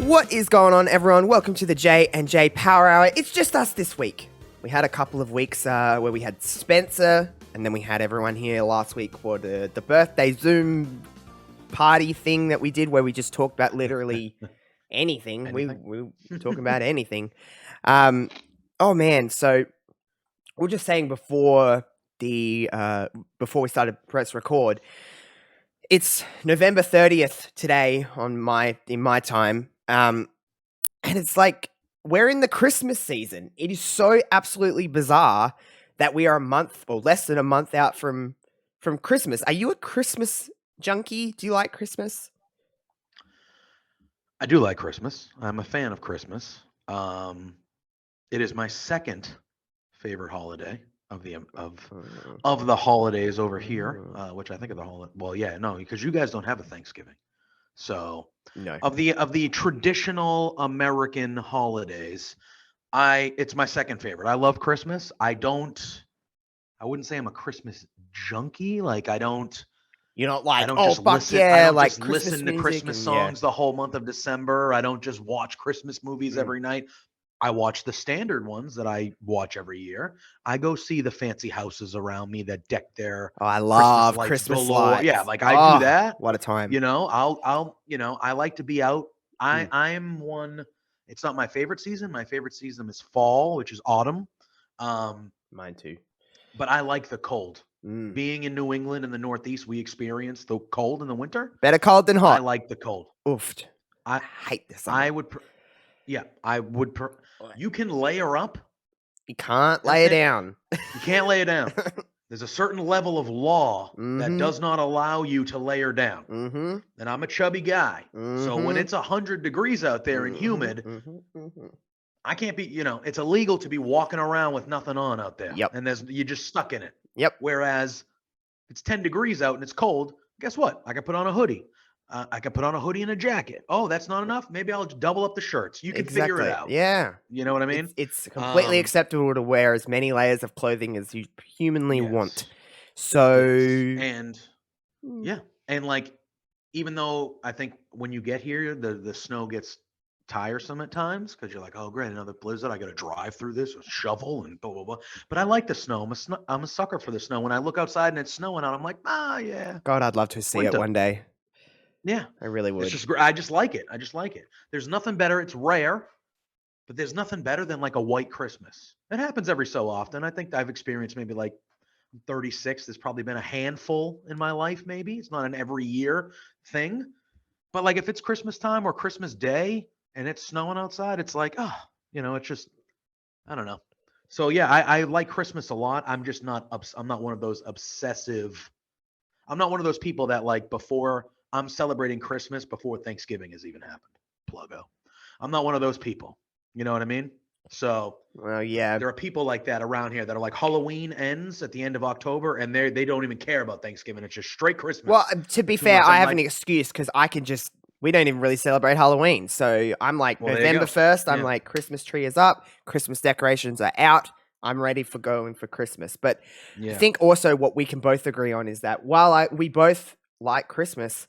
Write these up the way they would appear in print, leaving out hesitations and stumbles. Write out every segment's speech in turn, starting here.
What is going on, everyone? Welcome to the J&J Power Hour. It's just us this week. We had a couple of weeks where we had Spencer, and then we had everyone here last week for the birthday Zoom party thing that we did, where we just talked about literally anything. We were talking about anything. Oh man, so we were just saying before we started press record, it's November 30th today in my time. And it's like we're in the Christmas season. It is so absolutely bizarre that we are a month or less than a month out from Christmas. Are you a Christmas junkie? Do you like Christmas? I do like Christmas. I'm a fan of Christmas. It is my second favorite holiday of the holidays over here, which I think of the holiday. Well, yeah, no, because you guys don't have a Thanksgiving. So No. of the traditional American holidays, it's my second favorite. I love Christmas. I wouldn't say I'm a Christmas junkie. Like I don't. You're not like, I don't oh, just fuck listen. yeah, I don't like just Christmas listen to music Christmas and, songs the whole month of December. I don't just watch Christmas movies every night. I watch the standard ones that I watch every year. I go see the fancy houses around me that deck their Oh, I love Christmas galore. lights. Yeah, like I do that. What a time. You know, I like to be out. I'm one. It's not my favorite season. My favorite season is fall, which is autumn. Mine too. But I like the cold. Being in New England in the Northeast, we experience the cold in the winter. Better cold than hot. I like the cold. Oofed. I hate the summer. I would. You can layer up. You can't lay it down. You can't lay it down. There's a certain level of law that does not allow you to layer down. And I'm a chubby guy. So when it's 100 degrees out there and humid, I can't be, it's illegal to be walking around with nothing on out there. Yep. And you're just stuck in it. Yep. Whereas if it's 10 degrees out and it's cold, guess what? I can put on a hoodie. I can put on a hoodie and a jacket. Oh, that's not enough? Maybe I'll double up the shirts. You can figure it out. Yeah. You know what I mean? It's completely acceptable to wear as many layers of clothing as you humanly want. So... And, yeah. And, like, even though I think when you get here, the snow gets tiresome at times because you're like, oh, great, another blizzard. I got to drive through this with a shovel and blah, blah, blah. But I like the snow. I'm a sucker for the snow. When I look outside and it's snowing out, I'm like, yeah. God, I'd love to see it one day. Yeah. I really would. It's just I just like it. There's nothing better. It's rare, but there's nothing better than like a white Christmas. It happens every so often. I think I've experienced maybe like 36. There's probably been a handful in my life, maybe. It's not an every year thing. But like if it's Christmas time or Christmas Day and it's snowing outside, it's like, it's just, I don't know. So yeah, I like Christmas a lot. I'm just not, I'm not one of those obsessive, I'm not one of those people that like before I'm celebrating Christmas before Thanksgiving has even happened. Pluggo. I'm not one of those people. You know what I mean? So, well, yeah, there are people like that around here that are like Halloween ends at the end of October and they don't even care about Thanksgiving. It's just straight Christmas. Well, to be fair, I have an excuse because we don't even really celebrate Halloween. So I'm like, November 1st, I'm like, Christmas tree is up, Christmas decorations are out. I'm ready for going for Christmas. But I think also what we can both agree on is that while we both like Christmas,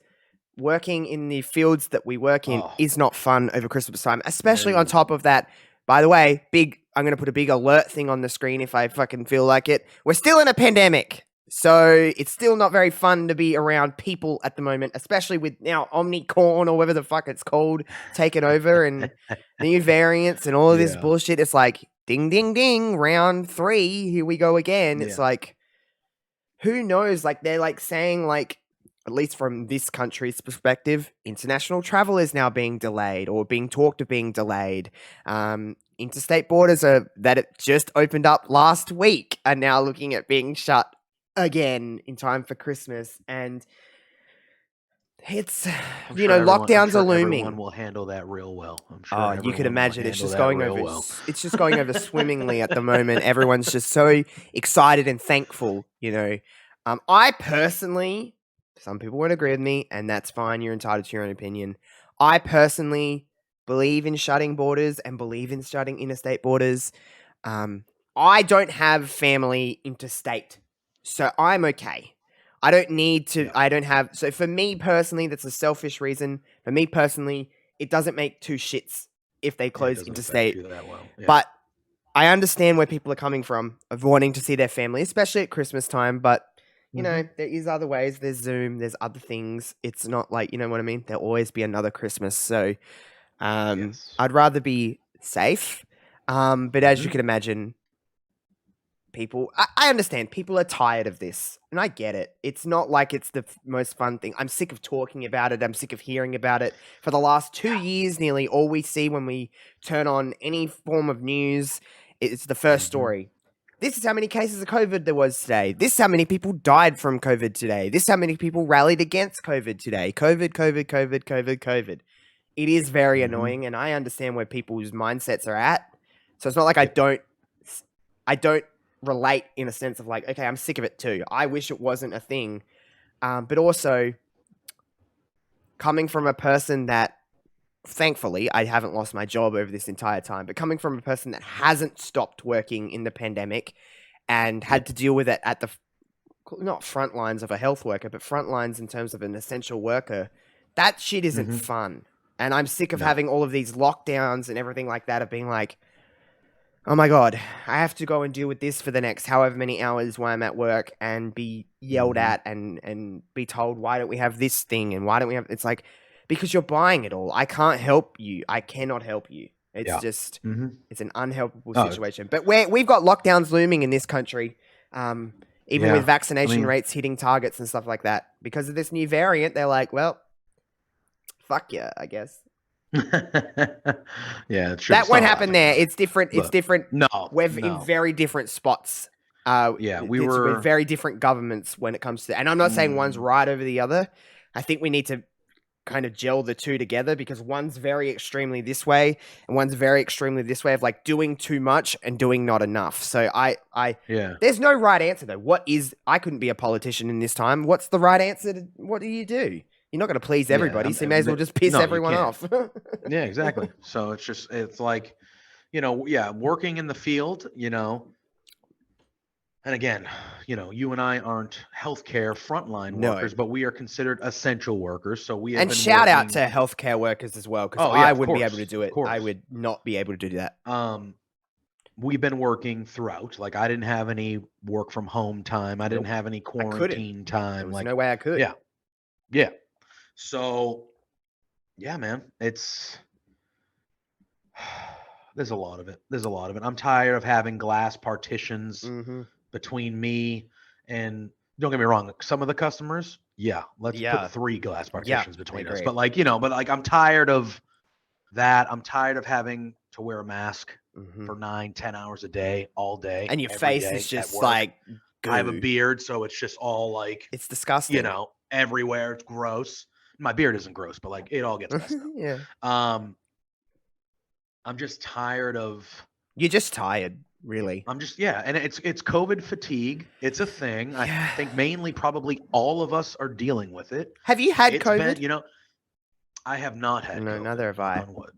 working in the fields that we work in is not fun over Christmas time, especially on top of that. By the way, I'm going to put a big alert thing on the screen if I fucking feel like it. We're still in a pandemic. So it's still not very fun to be around people at the moment, especially with now Omicron or whatever the fuck it's called taking over and new variants and all of this bullshit. It's like, ding, ding, ding, round 3, here we go again. It's like, who knows? Like they're like saying like, at least from this country's perspective, international travel is now being delayed or being talked of being delayed. Interstate borders that it just opened up last week are now looking at being shut again in time for Christmas. And it's, lockdowns are looming. Everyone will handle that real well. I'm sure. You could imagine it's just going over. It's just going over swimmingly at the moment. Everyone's just so excited and thankful. I personally, some people won't agree with me, and that's fine. You're entitled to your own opinion. I personally believe in shutting borders and believe in shutting interstate borders. I don't have family interstate, so I'm okay. I don't need to, so for me personally, that's a selfish reason. For me personally, it doesn't make two shits if they close interstate. Well. Yeah. But I understand where people are coming from of wanting to see their family, especially at Christmas time. But, you know, there is other ways. There's Zoom. There's other things. It's not like, you know what I mean? There'll always be another Christmas. So I'd rather be safe. But as you can imagine, people, I understand people are tired of this, and I get it. It's not like it's the most fun thing. I'm sick of talking about it. I'm sick of hearing about it. For the last 2 years, nearly all we see when we turn on any form of news, it's the first story. This is how many cases of COVID there was today. This is how many people died from COVID today. This is how many people rallied against COVID today. COVID. It is very annoying, and I understand where people's mindsets are at. So it's not like I don't relate in a sense of like, okay, I'm sick of it too. I wish it wasn't a thing. But also, coming from a person that, thankfully, I haven't lost my job over this entire time, but coming from a person that hasn't stopped working in the pandemic and had to deal with it at the, not front lines of a health worker, but front lines in terms of an essential worker, that shit isn't fun. And I'm sick of having all of these lockdowns and everything like that of being like, oh my God, I have to go and deal with this for the next however many hours while I'm at work and be yelled at and be told, why don't we have this thing? And why don't we have, it's like, because you're buying it all. I can't help you. I cannot help you. It's just, it's an unhelpable situation. But we've got lockdowns looming in this country, even with vaccination rates hitting targets and stuff like that. Because of this new variant, they're like, well, fuck yeah, I guess. That won't happen there. It's different. It's different. No, we're in very different spots. We're very different governments when it comes to, and I'm not saying one's right over the other. I think we need to kind of gel the two together because one's very extremely this way and one's very extremely this way of like doing too much and doing not enough. So there's no right answer though. I couldn't be a politician in this time. What's the right answer? What do you do? You're not going to please everybody, so you may as well just piss everyone off. Yeah, exactly. So it's like, working in the field, and again, you and I aren't healthcare frontline workers, but we are considered essential workers. So we have and shout out to healthcare workers as well, because I wouldn't be able to do it. I would not be able to do that. We've been working throughout. Like I didn't have any work from home time. I didn't have any quarantine time. There was no way I could. Yeah. So, yeah, man, there's a lot of it. I'm tired of having glass partitions between me and, don't get me wrong, some of the customers, let's put 3 glass partitions between us. But I'm tired of that. I'm tired of having to wear a mask for 9-10 hours a day, all day. And your face is just like, I have a beard, so it's just all like, it's disgusting. Everywhere. It's gross. My beard isn't gross, but like it all gets messed up. I'm just tired of. You're just tired, really. I'm just and it's COVID fatigue. It's a thing. I think mainly probably all of us are dealing with it. Have you had COVID? Been, I have not had. No, COVID. neither have I. Knock on wood.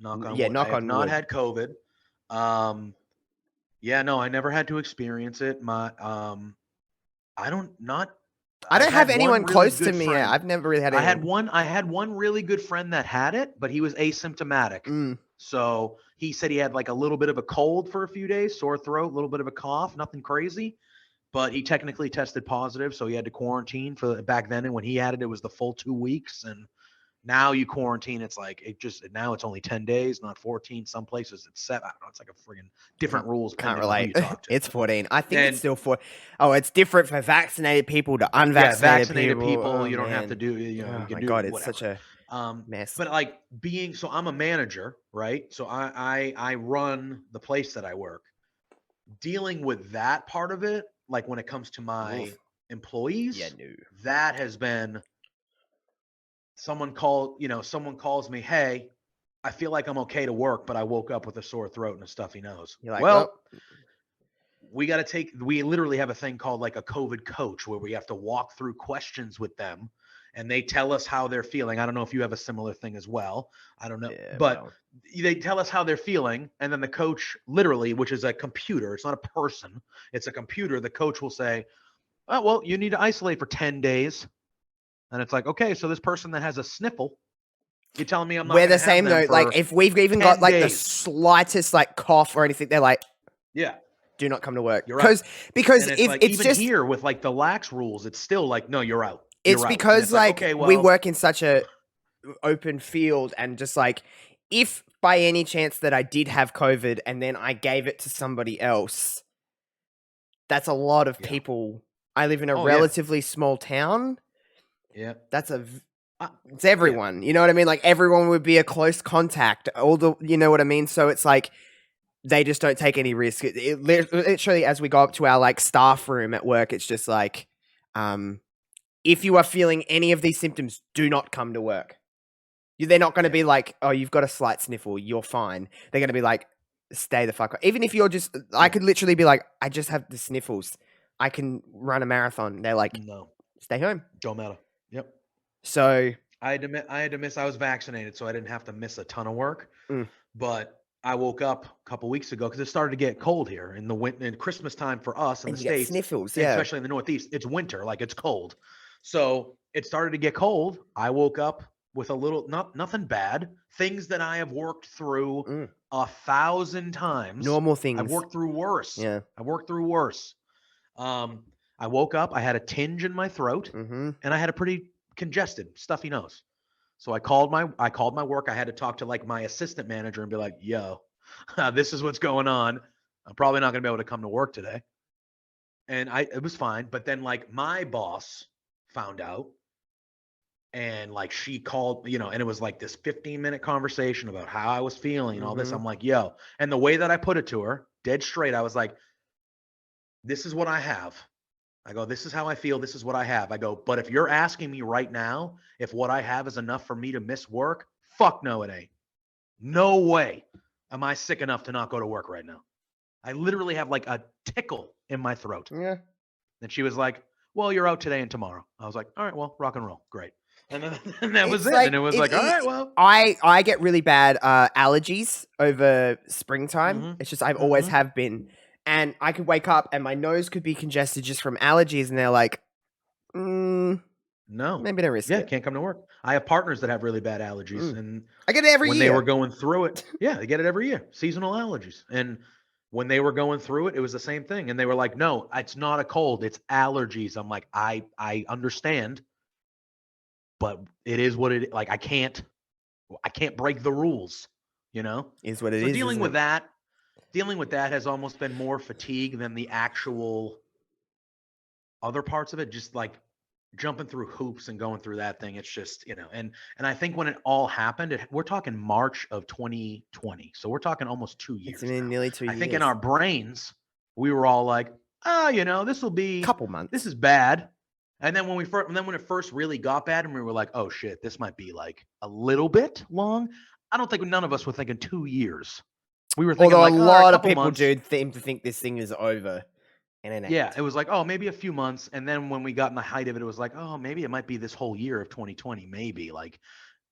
Knock on wood. Knock on wood. Not had COVID. No, I never had to experience it. I don't have anyone close to me. I've never really had anyone. I had one really good friend that had it, but he was asymptomatic. So he said he had like a little bit of a cold for a few days, sore throat, a little bit of a cough, nothing crazy. But he technically tested positive, so he had to quarantine for back then. And when he had it, it was the full 2 weeks. And now you quarantine, it's like now it's only 10 days, not 14. Some places it's 7. I don't know. It's like a friggin' different rules. Can't relate. It's 14. I think it's still 4. Oh, it's different for vaccinated people to unvaccinated people. You don't have to do. You can do. God, it's such a mess. But like so I'm a manager, right? So I run the place that I work. Dealing with that part of it, like when it comes to my employees, that has been. Someone calls me, hey, I feel like I'm okay to work, but I woke up with a sore throat and a stuffy nose. You're like, we literally have a thing called like a COVID coach where we have to walk through questions with them and they tell us how they're feeling. I don't know if you have a similar thing as well. I don't know, but they tell us how they're feeling. And then the coach literally, which is a computer, it's not a person, it's a computer. The coach will say, oh, well, you need to isolate for 10 days. And it's like, okay, so this person that has a sniffle You're telling me I'm not We're gonna the same have them though. for Like if we've even got 10 like the days. slightest like cough or anything, they're like, Yeah, do not come to work. you're out. Because And it's if like, it's even just here with like the lax rules, it's still like, no, you're out. it's You're out. And because it's like, like okay, we well, work in such a open field and just like if by any chance that I did have COVID and then I gave it to somebody else, that's a lot of yeah. people. I live in a Oh, yeah. relatively small town. Yeah. That's Uh, it's everyone. You know what I mean? Like everyone would be a close contact. You know what I mean? So it's like they just don't take any risk. Literally, as we go up to our like staff room at work, it's just like, if you are feeling any of these symptoms, do not come to work. They're not going to be like, oh, you've got a slight sniffle, you're fine. They're going to be like, stay the fuck up. Even if you're just, I could literally be like, I just have the sniffles. I can run a marathon. They're like, no, stay home. don't matter. Yep. So I had to miss. I was vaccinated, so I didn't have to miss a ton of work. Mm. But I woke up a couple weeks ago because it started to get cold here in the winter, in Christmas time for us in and the you get States, sniffles, and yeah. especially in the Northeast. It's winter, like it's cold. So it started to get cold. I woke up with a little, nothing bad, things that I have worked through 1,000 times. Normal things. I've worked through worse. Yeah. I've worked through worse. I woke up, I had a tinge in my throat, Mm-hmm. and I had a pretty congested, stuffy nose. So I called my work. I had to talk to like my assistant manager and be like, yo, this is what's going on. I'm probably not going to be able to come to work today. And it was fine. But then like my boss found out, and like she called, and it was like this 15-minute conversation about how I was feeling and all this. I'm like, yo. And the way that I put it to her, dead straight, I was like, this is what I have. I go, this is how I feel. This is what I have. I go, but if you're asking me right now if what I have is enough for me to miss work, fuck no, it ain't. No way am I sick enough to not go to work right now. I literally have like a tickle in my throat. Yeah. And she was like, well, you're out today and tomorrow. I was like, all right, well, rock and roll. Great. And then and that was it. And it was like, all right, well. I get really bad allergies over springtime. Mhm. It's just I've always have been. And I could wake up and my nose could be congested just from allergies. And they're like, no, maybe don't risk it. Can't come to work. I have partners that have really bad allergies. And I get it every when year. they were going through it, they get it every year. Seasonal allergies. And when they were going through it, it was the same thing. And they were like, no, it's not a cold. It's allergies. I'm like, I understand. But it is what it, like, I can't break the rules, Is what it so is. Dealing with that has almost been more fatigue than the actual other parts of it. Just like jumping through hoops and going through that thing. It's just, and I think when it all happened, we're talking March of 2020. So we're talking almost 2 years. It's been nearly 2 years. I think in our brains, we were all like, this will be couple months. This is bad. And then when it first really got bad, and we were like, oh shit, this might be like a little bit long. I don't think none of us were thinking 2 years. We were thinking, although like, a lot of people months. do seem to think this thing is over. Yeah, it was like, oh, maybe a few months. And then when we got in the height of it, it was like, oh, maybe it might be this whole year of 2020. Maybe like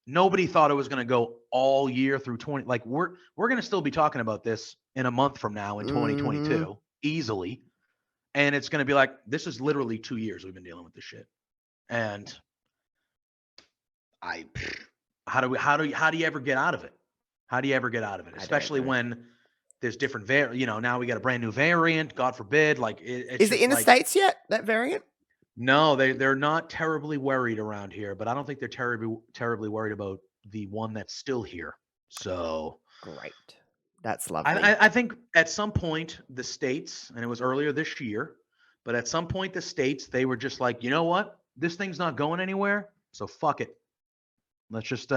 nobody thought it was going to go all year through 20. Like we're going to still be talking about this in a month from now in 2022 easily. And it's going to be like, this is literally 2 years we've been dealing with this shit. And how do you ever get out of it? How do you ever get out of it? Especially when there's different now we got a brand new variant, God forbid. Like is it in the States yet, that variant? No, they're not terribly worried around here, but I don't think they're terribly worried about the one that's still here. So great. That's lovely. I think at some point the states, and it was earlier this year, but at some point the states, they were just like, you know what? This thing's not going anywhere, so fuck it. Let's just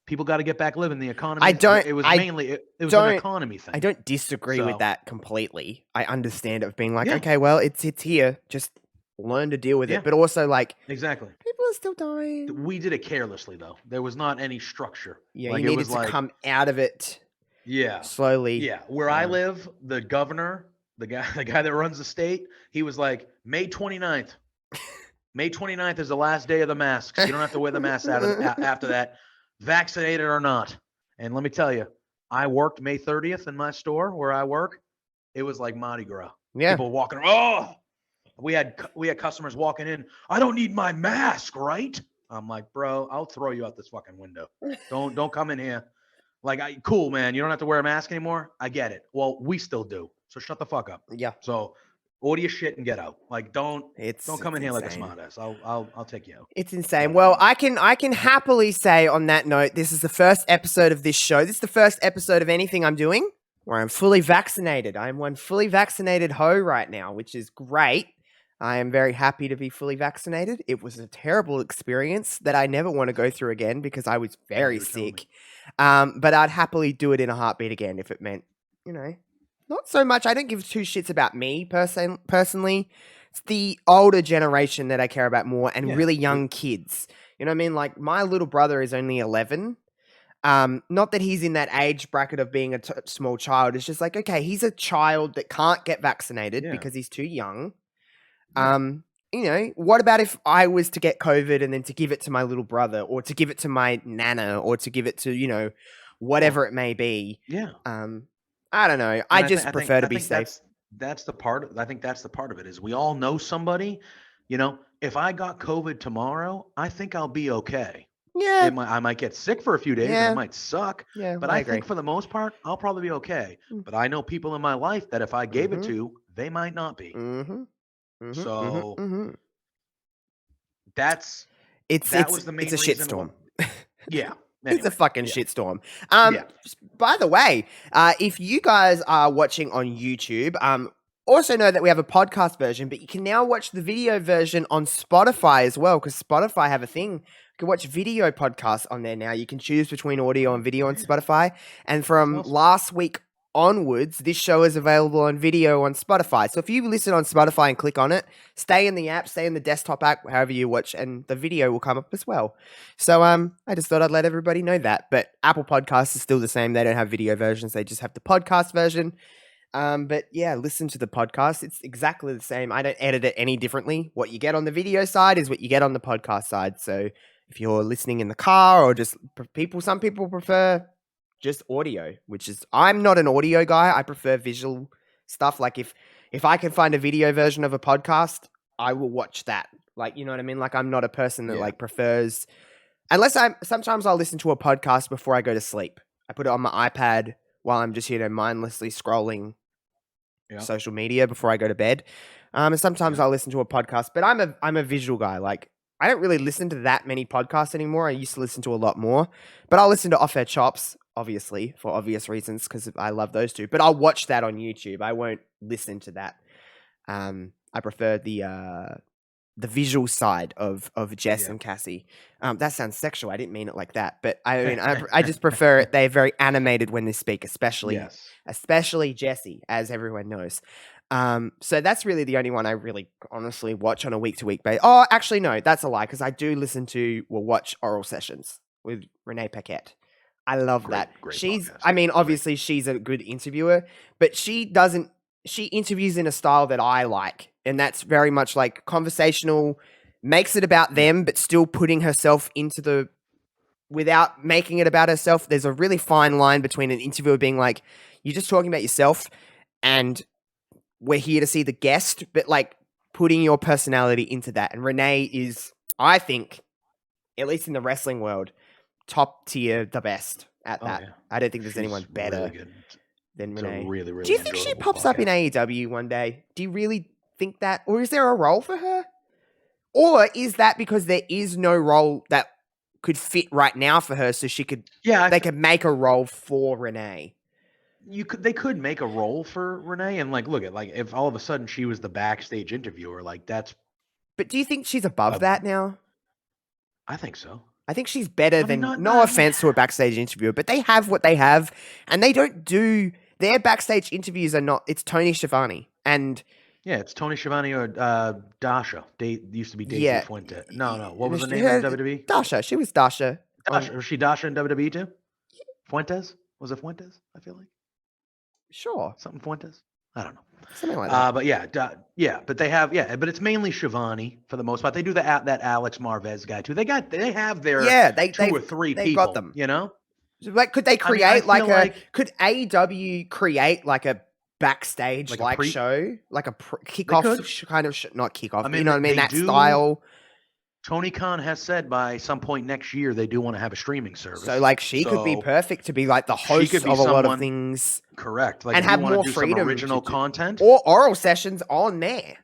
people got to get back living. The economy. It was an economy thing. I don't disagree with that completely. I understand it being like, okay, well, it's here. Just learn to deal with it. But also, like, exactly, people are still dying. We did it carelessly, though. There was not any structure. Yeah, like, you needed to come out of it. Yeah, slowly. Yeah, where I live, the governor, the guy that runs the state, he was like, May 29th. May 29th is the last day of the masks. You don't have to wear the masks after that, vaccinated or not. And let me tell you, I worked May 30th in my store where I work. It was like Mardi Gras. Yeah. People walking. Oh, we had customers walking in. I don't need my mask, right? I'm like, bro, I'll throw you out this fucking window. Don't come in here. Like, cool, man. You don't have to wear a mask anymore. I get it. Well, we still do. So shut the fuck up. Yeah. So order your shit and get out. Like, don't come in here like a insane. smartass. I'll take you out. It's insane. Well, I can happily say on that note, this is the first episode of this show. This is the first episode of anything I'm doing where I'm fully vaccinated. I'm one fully vaccinated hoe right now, which is great. I am very happy to be fully vaccinated. It was a terrible experience that I never want to go through again because I was very sick. But I'd happily do it in a heartbeat again if it meant, not so much. I don't give two shits about me personally. It's the older generation that I care about more and really young kids. You know what I mean? Like my little brother is only 11. Not that he's in that age bracket of being a small child. It's just like, okay, he's a child that can't get vaccinated because he's too young. What about if I was to get COVID and then to give it to my little brother or to give it to my nana or to give it to, whatever it may be. Yeah. I don't know. I just prefer to be safe. That's the part. I think that's the part of it is we all know somebody, if I got COVID tomorrow, I think I'll be okay. Yeah. I might get sick for a few days and it might suck. Yeah. But I think for the most part, I'll probably be okay. But I know people in my life that if I gave it to, they might not be. So that was the main reason. It's a shitstorm. Yeah. Anyway, it's a fucking shitstorm. By the way, if you guys are watching on YouTube, also know that we have a podcast version, but you can now watch the video version on Spotify as well, because Spotify have a thing. You can watch video podcasts on there now. You can choose between audio and video on Spotify. And from last week onwards, this show is available on video on Spotify. So if you listen on Spotify and click on it, stay in the app, stay in the desktop app, however you watch, and the video will come up as well. So I just thought I'd let everybody know that. But Apple Podcasts is still the same. They don't have video versions. They just have the podcast version. But yeah, listen to the podcast. It's exactly the same. I don't edit it any differently. What you get on the video side is what you get on the podcast side. So if you're listening in the car or just some people prefer just audio, which is, I'm not an audio guy. I prefer visual stuff. Like if I can find a video version of a podcast, I will watch that. Like, you know what I mean? Like I'm not a person that like prefers, sometimes I'll listen to a podcast before I go to sleep. I put it on my iPad while I'm just, mindlessly scrolling social media before I go to bed. And sometimes I'll listen to a podcast, but I'm a visual guy. Like I don't really listen to that many podcasts anymore. I used to listen to a lot more, but I'll listen to Off Air Chops, obviously, for obvious reasons, because I love those two. But I'll watch that on YouTube. I won't listen to that. I prefer the visual side of Jess and Cassie. That sounds sexual. I didn't mean it like that, but I mean I just prefer it. They're very animated when they speak, especially Jessie, as everyone knows. So that's really the only one I really honestly watch on a week-to-week basis. Oh, actually, no, that's a lie, because I do watch Oral Sessions with Renee Paquette. I love that. She's, podcast. Obviously she's a good interviewer, but she interviews in a style that I like. And that's very much like conversational, makes it about them, but still putting herself without making it about herself. There's a really fine line between an interviewer being like, you're just talking about yourself and we're here to see the guest, but like putting your personality into that. And Renee is, I think, at least in the wrestling world, top tier, the best at that. Yeah. I don't think there's anyone better than Renee. Really, really do you think she pops up in AEW one day? Do you really think that? Or is there a role for her? Or is that because there is no role that could fit right now for her, so she could they could make a role for Renee? They could make a role for Renee, and look at if all of a sudden she was the backstage interviewer, that's. But do you think she's above that now? I think so. I think she's better than. No offense to a backstage interviewer, but they have what they have, and they don't do their backstage interviews are not. It's Tony Schiavone and. Yeah, it's Tony Schiavone or Dasha. Used to be Daisy Fuente. No. What was the name of WWE? Dasha. She was Dasha. Was she Dasha in WWE too? Fuentes? Was it Fuentes? I feel like. Sure. Something Fuentes? I don't know. Something like that. But but they have, but it's mainly Schiavone for the most part. They do that Alex Marvez guy too. They have their two or three people. Got them. Like, could they create could AEW create like a backstage show, like a kickoff kind of not kickoff? You know what I mean? That style. Tony Khan has said by some point next year they do want to have a streaming service. So like she could be perfect to be like the host of a lot of things. Correct. Like and if have you want more to do freedom some original content. Or oral sessions on there.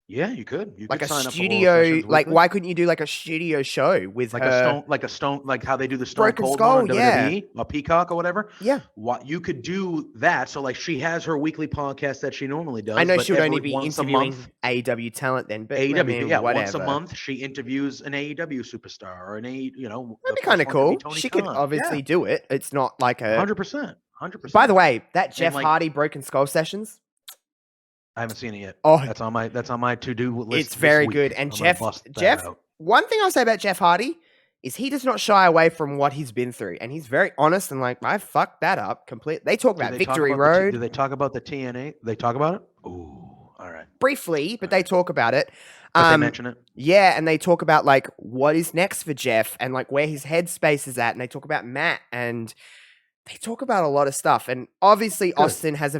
Yeah, you could. You like could a sign studio. Up for like, why couldn't you do like a studio show with like her? a stone, like how they do the Stone Broken Cold Skull, one on WWE, a Peacock or whatever. Yeah, what you could do that. So like she has her weekly podcast that she normally does. I know but she would only be once interviewing a month, AEW talent then, but AEW, I mean, yeah, whatever. once a month she interviews an AEW superstar or that'd be kind of cool. She could obviously do it. It's not like a 100%. By the way, that Jeff Hardy Broken Skull sessions. I haven't seen it yet. Oh, that's on my to-do list. It's very good. And Jeff, one thing I'll say about Jeff Hardy is he does not shy away from what he's been through, and he's very honest and like, I fucked that up completely. They talk about Victory Road. Do they talk about the TNA? They talk about it? Ooh, all right. Briefly, but they talk about it. But they mention it. Yeah, and they talk about like what is next for Jeff and like where his headspace is at, and they talk about Matt and they talk about a lot of stuff. And obviously, Austin has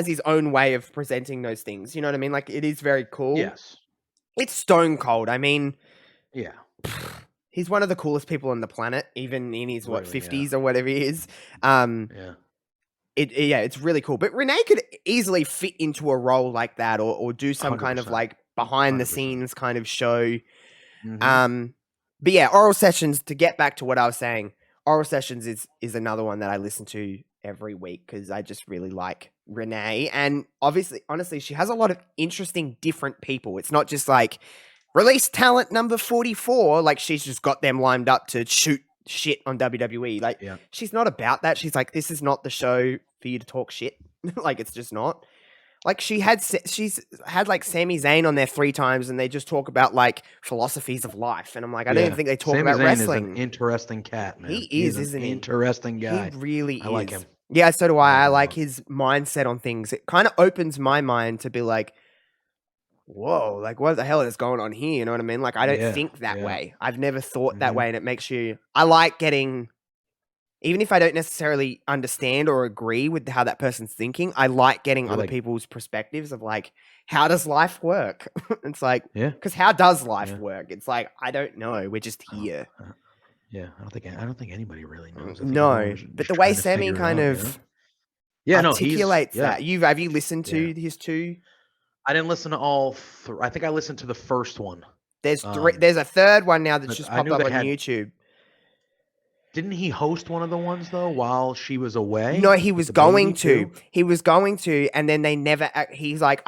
his own way of presenting those things. You know what I mean? Like, it is very cool. Yes. It's stone cold. I mean, yeah. He's one of the coolest people on the planet, even in his, 50s or whatever he is. Yeah. It's really cool. But Renee could easily fit into a role like that or do some 100%. Kind of like behind the scenes kind of show. Mm-hmm. But yeah, Oral Sessions, to get back to what I was saying, Oral Sessions is another one that I listen to every week because I just really like Renee. And honestly, she has a lot of interesting, different people. It's not just like release talent number 44. Like she's just got them lined up to shoot shit on WWE. Like she's not about that. She's like, this is not the show for you to talk shit. Like it's just not. Like she's had like Sami Zayn on there 3 times and they just talk about like philosophies of life. And I'm like, I don't even think they talk about wrestling. Is an interesting cat, man. He's isn't he? Interesting guy. He really is. I like him. Yeah, so do I. I like his mindset on things. It kind of opens my mind to be like, whoa, like what the hell is going on here? You know what I mean? Like I don't think that way. I've never thought that way. And it makes I like getting, even if I don't necessarily understand or agree with how that person's thinking, I like getting other people's perspectives of like, how does life work? It's like, because how does life work? It's like, I don't know. We're just here. Yeah, I don't think anybody really knows. No, but the way Sammy kind of articulates that. Have you listened to his 2? I didn't listen to all 3. I think I listened to the first one. There's 3. There's a third one now that's just popped up on YouTube. Didn't he host one of the ones though while she was away? No, he was going to. He was going to, and then they never. He's like,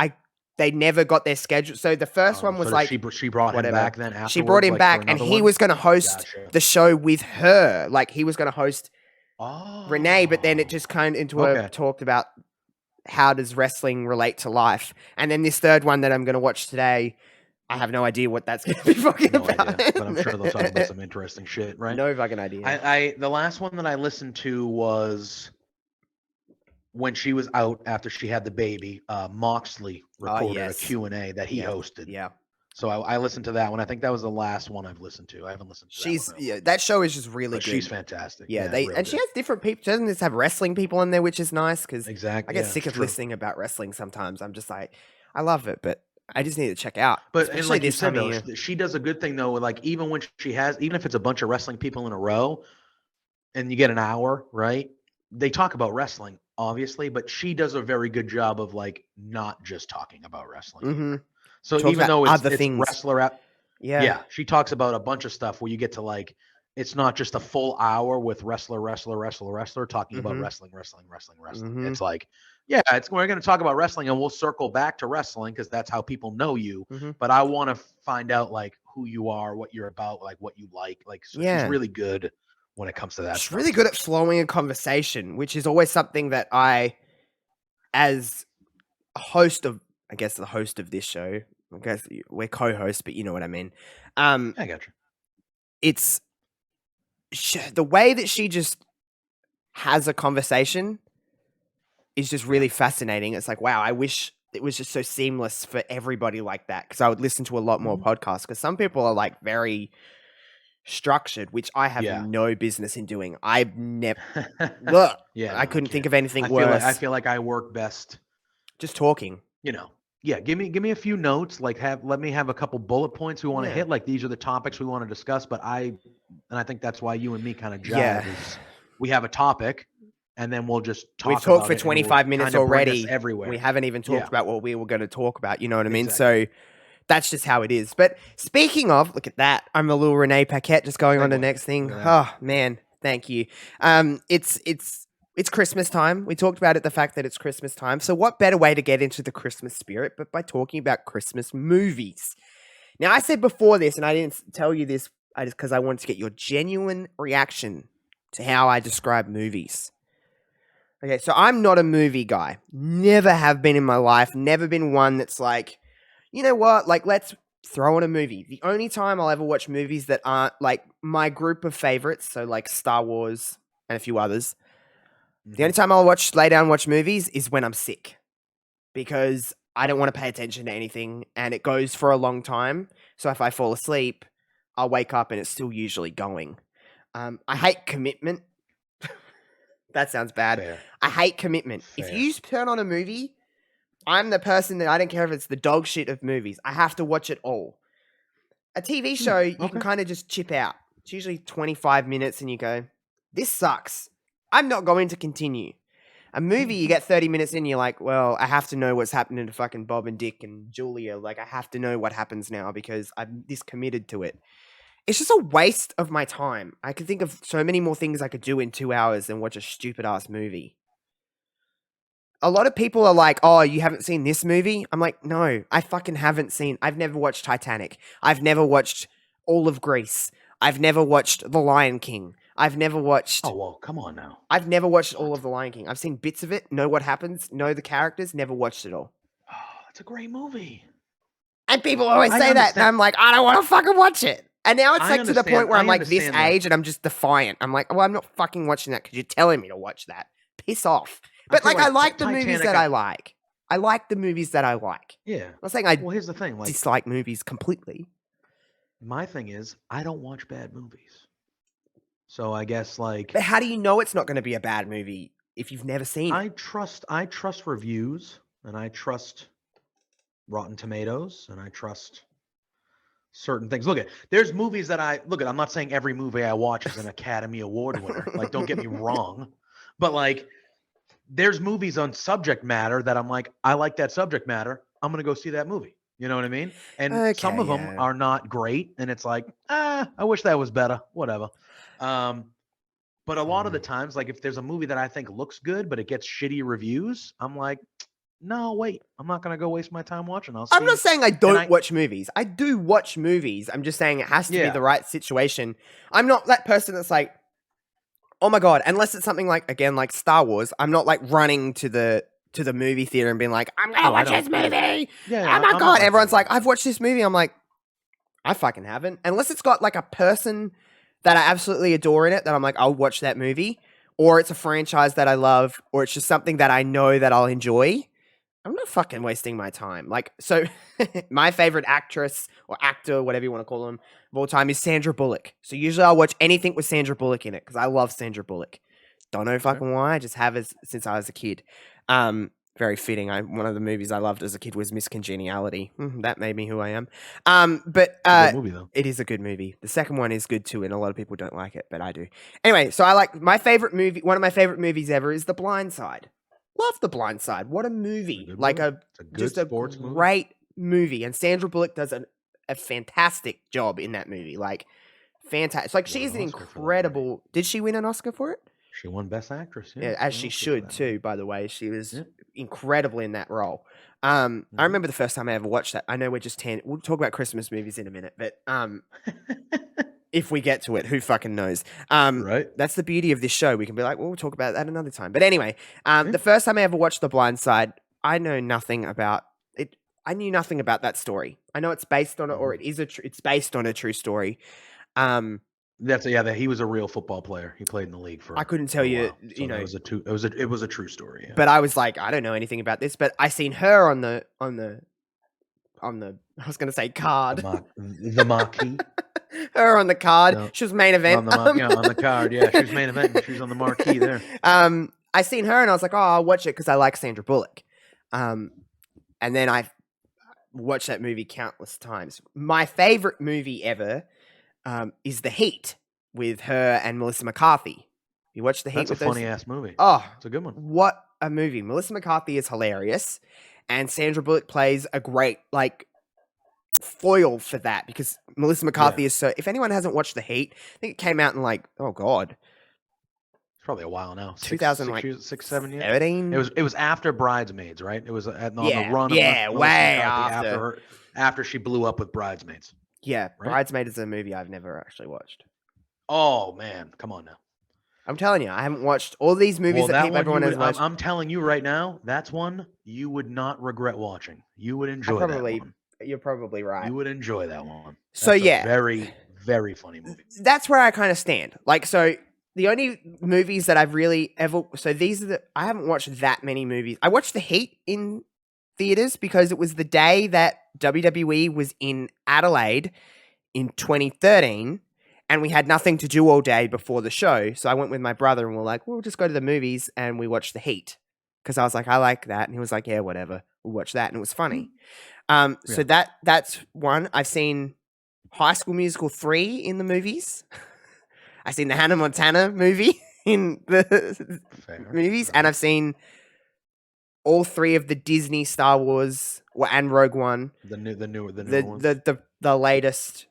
they never got their schedule. So the first one was like she brought him back then. She brought him back, and he was going to host the show with her. Like he was going to host Renee, but then it just kind of into a talked about how does wrestling relate to life. And then this third one that I'm going to watch today, I have no idea what that's going to be fucking about. Idea, but I'm sure they'll talk about some interesting shit, right? No fucking idea. The last one that I listened to was when she was out after she had the baby. Moxley recorded a Q&A that he hosted. Yeah. So I listened to that one. I think that was the last one I've listened to. I haven't listened to that show is just really good. She's fantastic. Yeah, she has different people. She doesn't just have wrestling people in there, which is nice because I get sick of listening about wrestling sometimes. I'm just like, I love it, but I just need to check out. But and like you said, though, she does a good thing though. Like even if it's a bunch of wrestling people in a row, and you get an hour, right? They talk about wrestling, obviously, but she does a very good job of like not just talking about wrestling. Mm-hmm. So even though it's wrestler, she talks about a bunch of stuff where you get to like, it's not just a full hour with wrestler talking about wrestling. Mm-hmm. It's like, we're going to talk about wrestling and we'll circle back to wrestling because that's how people know you. Mm-hmm. But I want to find out like who you are, what you're about, like what you like. Like so she's really good when it comes to that. She's really good at flowing a conversation, which is always something that I, as a host of, I guess the host of this show, I guess we're co-hosts, but you know what I mean. I got you. It's the way that she just has a conversation is just really fascinating. It's like, wow, I wish it was just so seamless for everybody like that. Cause I would listen to a lot more podcasts because some people are like very structured, which I have no business in doing. I've never, I couldn't think of anything worse. I feel like I work best just talking. You know, Yeah, give me a few notes. Like let me have a couple bullet points we want to hit. Like these are the topics we want to discuss. But I think that's why you and me kind of jive is we have a topic, and then we'll just talk. We've talked about for 25 minutes already. Everywhere. We haven't even talked about what we were going to talk about. You know what I mean? So that's just how it is. But speaking of, look at that. I'm a little Renee Paquette just going on to the next thing. Oh man, thank you. It's Christmas time. We talked about it, the fact that it's Christmas time. So what better way to get into the Christmas spirit but by talking about Christmas movies? Now, I said before this, and I didn't tell you this because I wanted to get your genuine reaction to how I describe movies. Okay, so I'm not a movie guy. Never have been in my life. Never been one that's like, you know what? Like, let's throw on a movie. The only time I'll ever watch movies that aren't like my group of favorites, so like Star Wars and a few others. The only time I'll lay down and watch movies is when I'm sick. Because I don't want to pay attention to anything and it goes for a long time. So if I fall asleep, I'll wake up and it's still usually going. I hate commitment. That sounds bad. Fair. I hate commitment. Fair. If you turn on a movie, I'm the person that I don't care if it's the dog shit of movies. I have to watch it all. A TV show, you can kind of just chip out. It's usually 25 minutes and you go, this sucks. I'm not going to continue. A movie, you get 30 minutes in, you're like, well, I have to know what's happening to fucking Bob and Dick and Julia. Like, I have to know what happens now because I'm this committed to it. It's just a waste of my time. I could think of so many more things I could do in 2 hours than watch a stupid-ass movie. A lot of people are like, oh, you haven't seen this movie? I'm like, no, I fucking haven't seen. I've never watched Titanic. I've never watched all of Grease. I've never watched The Lion King. I've never watched... Oh, well, come on now. I've never watched all of The Lion King. I've seen bits of it, know what happens, know the characters, never watched it all. Oh, it's a great movie. And people always say that, and I'm like, I don't want to fucking watch it. And now it's like to the point where I'm like this age and I'm just defiant. I'm like, well, I'm not fucking watching that because you're telling me to watch that. Piss off. But like, I like the movies that I like. I like the movies that I like. Yeah. I'm not saying I here's the thing, dislike movies completely. My thing is, I don't watch bad movies. So I guess like... But how do you know it's not going to be a bad movie if you've never seen it? I trust reviews and I trust Rotten Tomatoes and I trust... certain things. There's movies that I'm not saying every movie I watch is an Academy Award winner. Like, don't get me wrong. But like, there's movies on subject matter that I'm like, I like that subject matter. I'm going to go see that movie. You know what I mean? And some of them are not great. And it's like, I wish that was better. Whatever. But a lot of the times, like if there's a movie that I think looks good, but it gets shitty reviews, I'm like, no, wait, I'm not going to go waste my time watching. I'm not saying I don't watch movies. I do watch movies. I'm just saying it has to be the right situation. I'm not that person that's like, oh my God, unless it's something like, again, like Star Wars, I'm not like running to the movie theater and being like, I'm going to watch this movie. Oh my God. Everyone's like, I've watched this movie. I'm like, I fucking haven't. Unless it's got like a person that I absolutely adore in it that I'm like, I'll watch that movie. Or it's a franchise that I love. Or it's just something that I know that I'll enjoy. I'm not fucking wasting my time. Like, so my favorite actress or actor, whatever you want to call them, of all time is Sandra Bullock. So usually I'll watch anything with Sandra Bullock in it because I love Sandra Bullock. Don't know fucking why. I just have since I was a kid. Very fitting. One of the movies I loved as a kid was Miss Congeniality. That made me who I am. But good movie, though. It is a good movie. The second one is good too, and a lot of people don't like it, but I do. Anyway, so I like my favorite movie. One of my favorite movies ever is The Blind Side. Love The Blind Side. What a movie. Like just a great movie. And Sandra Bullock does a fantastic job in that movie. Like, fantastic. Like, she's an incredible... Did she win an Oscar for it? She won Best Actress. Yeah, as she should too, by the way. She was incredible in that role. I remember the first time I ever watched that. I know we're just... We'll talk about Christmas movies in a minute, but... if we get to it, who fucking knows? Right. That's the beauty of this show. We can be like, well, we'll talk about that another time. But anyway, the first time I ever watched The Blind Side, I know nothing about it. I knew nothing about that story. I know it's based on it, or it's based on a true story. He was a real football player. He played in the league for. I couldn't tell you. So you know, it was a true story. Yeah. But I was like, I don't know anything about this. But I seen her on the. I was going to say card. The marquee. Her on the card. No. She was main event. On the card. Yeah, she was main event. She was on the marquee there. I seen her and I was like, oh, I'll watch it because I like Sandra Bullock. And then I watched that movie countless times. My favorite movie ever is The Heat with her and Melissa McCarthy. You watch The Heat? That's a funny ass movie. Oh, it's a good one. What a movie! Melissa McCarthy is hilarious, and Sandra Bullock plays a great foil for that because Melissa McCarthy is so. If anyone hasn't watched The Heat, I think it came out in oh god, it's probably a while now. 6, 7 years. 13. It was after Bridesmaids, right? It was on the run. Yeah, of way after she blew up with Bridesmaids. Yeah, right? Bridesmaid is a movie I've never actually watched. Oh man, come on now. I'm telling you, I haven't watched all these movies that everyone has watched. I'm telling you right now, that's one you would not regret watching. You would enjoy that one. You're probably right. You would enjoy that one. That's a very, very funny movie. That's where I kind of stand. So the only movies that I've really ever... So I haven't watched that many movies. I watched The Heat in theaters because it was the day that WWE was in Adelaide in 2013 and we had nothing to do all day before the show. So I went with my brother and we're like, we'll just go to the movies and we watched The Heat because I was like, I like that. And he was like, yeah, whatever. We'll watch that. And it was funny. So that's one. I've seen High School Musical 3 in the movies. I've seen the Hannah Montana movie in the movies. And I've seen all 3 of the Disney Star Wars and Rogue One. The newer ones. The latest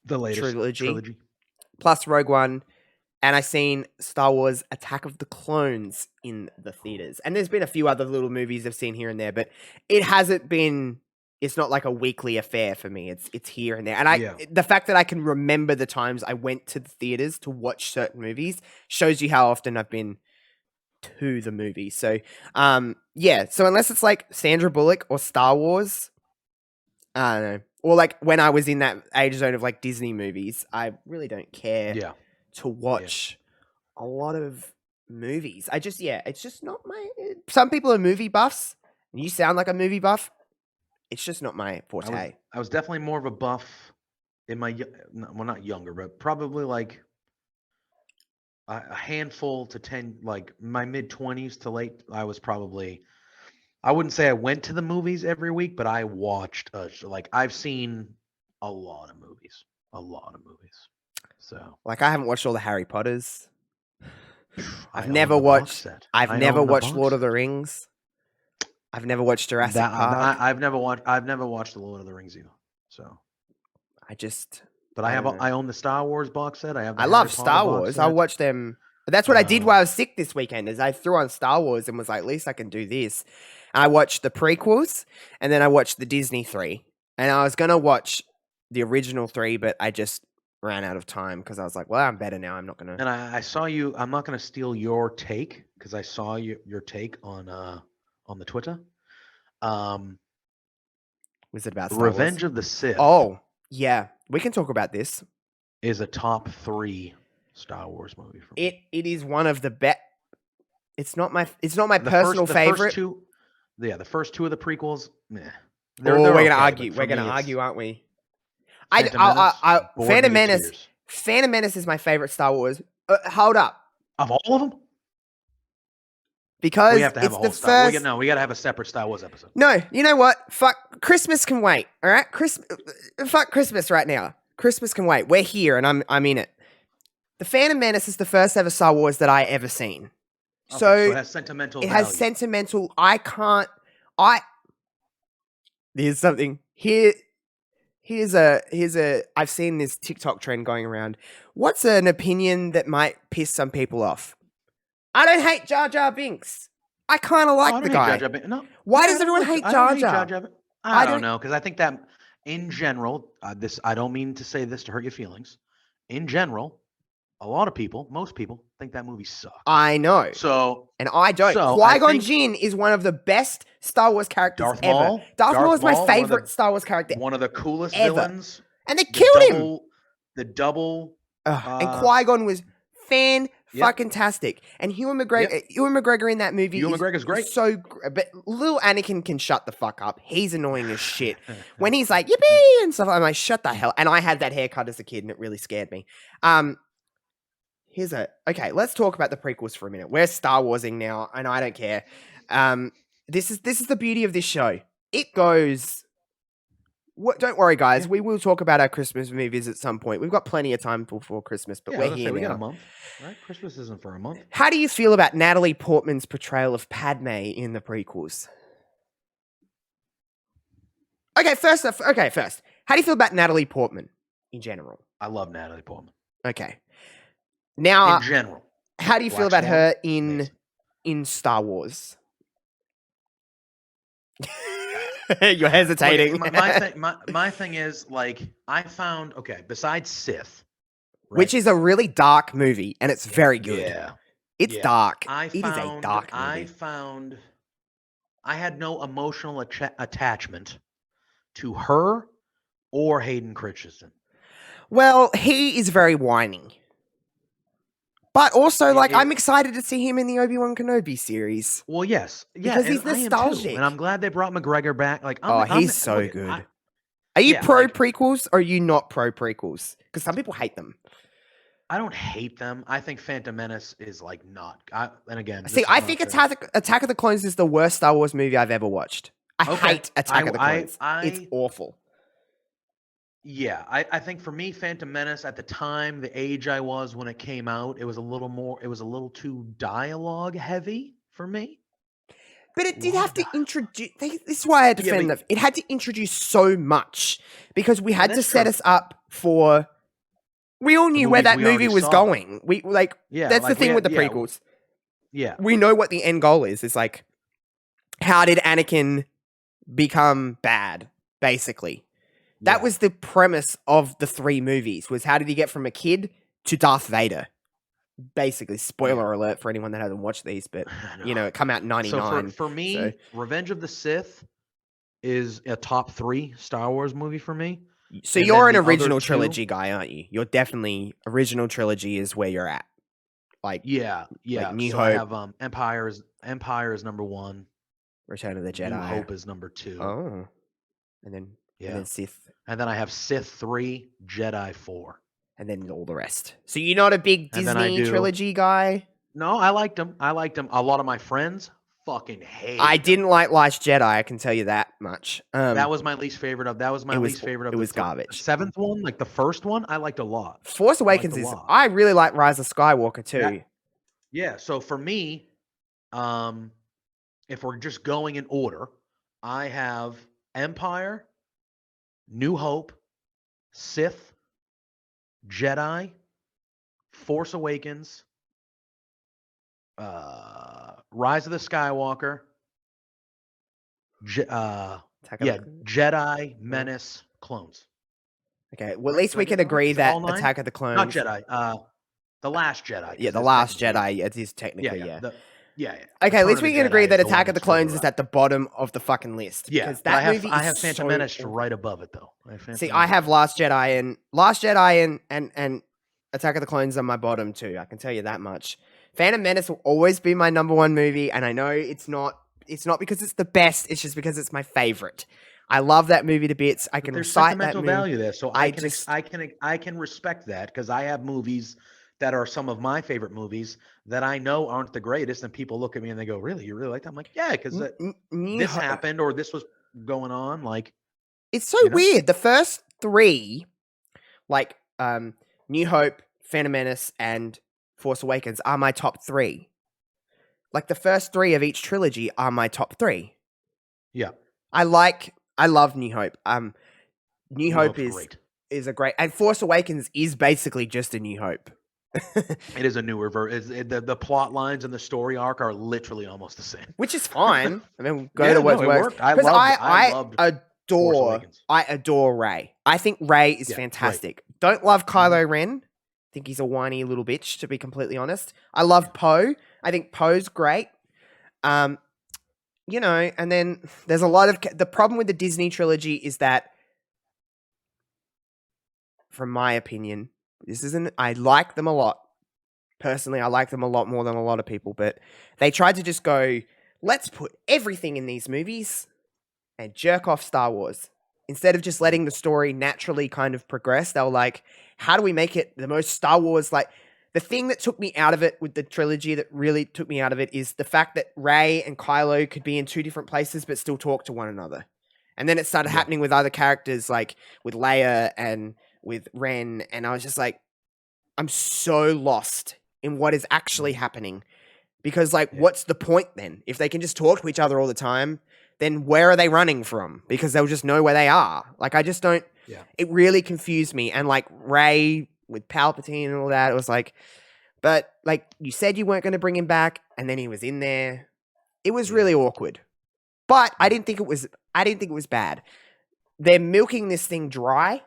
trilogy. Plus Rogue One. And I've seen Star Wars Attack of the Clones in the theaters. And there's been a few other little movies I've seen here and there, but it hasn't been... It's not like a weekly affair for me. It's here and there. And the fact that I can remember the times I went to the theaters to watch certain movies shows you how often I've been to the movies. So, So unless it's like Sandra Bullock or Star Wars, I don't know. Or when I was in that age zone of Disney movies, I really don't care to watch a lot of movies. It's just not my... Some people are movie buffs. And you sound like a movie buff. It's just not my forte. I was definitely more of a buff in my, not younger, but probably a handful to 10, my mid-20s to late. I wouldn't say I went to the movies every week, but I watched, I've seen a lot of movies. So. I haven't watched all the Harry Potters. I've never watched Lord of the Rings. I've never watched Jurassic Park. I've never watched the Lord of the Rings either. So but I own the Star Wars box set. I love Star Wars. I watch them. But that's what I did while I was sick this weekend. Is I threw on Star Wars and was like, at least I can do this. And I watched the prequels and then I watched the Disney 3. And I was gonna watch the original 3, but I just ran out of time because I was like, well, I'm better now. I'm not gonna. And I saw you. I'm not gonna steal your take because I saw your take on the Twitter. Was it about Star Revenge Wars? of the Sith? Oh, yeah. We can talk about this. Is a top 3 Star Wars movie for me. It is one of the best. It's not my personal favorite. The first 2 of the prequels, meh. We're gonna argue. We're gonna argue, aren't we? Phantom Menace. Phantom Menace is my favorite Star Wars. Hold up. Of all of them? Because we have to have it's a whole the first... we got to have a separate Star Wars episode. No, you know what? Fuck, Christmas can wait. All right, fuck Christmas right now. Christmas can wait. We're here, and I'm in it. The Phantom Menace is the first ever Star Wars that I ever seen. Okay, so it has sentimental. It has sentimental. There's something here. Here's a. I've seen this TikTok trend going around. What's an opinion that might piss some people off? I don't hate Jar Jar Binks. I kind of like the guy. Why does everyone hate Jar Jar? I don't know, because I think that in general, I don't mean to say this to hurt your feelings. In general, a lot of people, most people, think that movie sucks. I know. And I don't. Qui-Gon Jinn is one of the best Star Wars characters ever. Darth Maul is my favorite Star Wars character. One of the coolest villains. And they killed him. The double. And Qui-Gon was fucking-tastic. And Ewan McGregor in that movie Ewan McGregor's great. But little Anakin can shut the fuck up. He's annoying as shit. When he's like, yippee, and stuff, I'm like, shut the hell. And I had that haircut as a kid, and it really scared me. Okay, let's talk about the prequels for a minute. We're Star Warsing now, and I don't care. This is the beauty of this show. It goes don't worry, guys. We will talk about our Christmas movies at some point. We've got plenty of time before Christmas, but we're here we now. got a month, right? Christmas isn't for a month. How do you feel about Natalie Portman's portrayal of Padme in the prequels? Okay, first. How do you feel about Natalie Portman in general? I love Natalie Portman. Okay. Now, in general, how do you feel about her in Star Wars? You're hesitating. My thing is, like, I found, besides Sith, right? Which is a really dark movie, and it's very good. Yeah. It's dark. It is a dark movie. I had no emotional attachment to her or Hayden Christensen. Well, he is very whining. But also, I'm excited to see him in the Obi-Wan Kenobi series. Well, yes. Yeah, because he's nostalgic. And I'm glad they brought McGregor back. Like, he's so good. Are you pro prequels or are you not pro prequels? Because some people hate them. I don't hate them. I think Phantom Menace is like not. And again, see, I think Attack of the Clones is the worst Star Wars movie I've ever watched. I hate Attack of the Clones. It's awful. Yeah, I think for me, Phantom Menace at the time, the age I was when it came out, it was a little too dialogue heavy for me. But it did have to introduce. This is why I defend it. It had to introduce so much because we had to set us up for. We all knew where that movie was going. That's the thing with the prequels. Yeah, we know what the end goal is. It's like, how did Anakin become bad? Basically. That was the premise of the 3 movies, was how did he get from a kid to Darth Vader? Basically, spoiler alert for anyone that hasn't watched these, but, it came out in 99. So for me, Revenge of the Sith is a top 3 Star Wars movie for me. So you're an original trilogy guy, aren't you? You're definitely, original trilogy is where you're at. Yeah. Like New Hope. I have Empire is number 1. Return of the Jedi. New Hope is number 2. Oh. And then Sith. And then I have Sith 3, Jedi 4. And then all the rest. So you're not a big Disney trilogy guy? No, I liked them. A lot of my friends fucking hate I didn't like Last Jedi, I can tell you that much. That was my least favorite of. It was garbage. The 7th one, like the first one, I liked a lot. Force Awakens I really like Rise of Skywalker too. Yeah, so for me, if we're just going in order, I have Empire, New Hope, Sith, Jedi, Force Awakens, Rise of the Skywalker, Jedi, Menace, Clones. Okay, well, at least we can agree that Attack of the Clones... Not Jedi, The Last Jedi. Yeah, The Last Jedi, it is technically, yeah. Okay, at least we can agree that Attack of the Clones is at the bottom of the fucking list. Yeah, that I have Phantom Menace right above it, though. I have Last Jedi and Attack of the Clones on my bottom, too. I can tell you that much. Phantom Menace will always be my number 1 movie, and I know it's not because it's the best, it's just because it's my favorite. I love that movie to bits. I can recite that movie. There's sentimental value there, so I can respect that, because I have movies that are some of my favorite movies that I know aren't the greatest, and people look at me and they go, "Really, you really like that?" I'm like, "Yeah, because this happened or this was going on." Like, it's so weird. The first 3, like New Hope, Phantom Menace, and Force Awakens, are my top 3. Like the first 3 of each trilogy are my top 3. Yeah, I love New Hope. New Hope is a great, and Force Awakens is basically just a New Hope. It is a newer version. The plot lines and the story arc are literally almost the same, which is fine. I mean, go to what's works. I adore Rey. I think Rey is fantastic. Right. Don't love Kylo Ren. I think he's a whiny little bitch, to be completely honest. I love Poe. I think Poe's great. And then there's a lot of the problem with the Disney trilogy is that, from my opinion, I like them a lot. Personally, I like them a lot more than a lot of people, but they tried to just go, let's put everything in these movies and jerk off Star Wars. Instead of just letting the story naturally kind of progress, they were like, how do we make it the most Star Wars? Like, the thing that took me out of it with the trilogy that really took me out of it is the fact that Rey and Kylo could be in 2 different places but still talk to one another. And then it started happening with other characters, like with Leia and with Ren. And I was just like, I'm so lost in what is actually happening. Because, like, what's the point then? If they can just talk to each other all the time, then where are they running from? Because they'll just know where they are. Like, I just don't... Yeah. It really confused me. And, like, Rey with Palpatine and all that, it was like... But, like, you said you weren't going to bring him back, and then he was in there. It was really awkward. But I didn't think it was bad. They're milking this thing dry,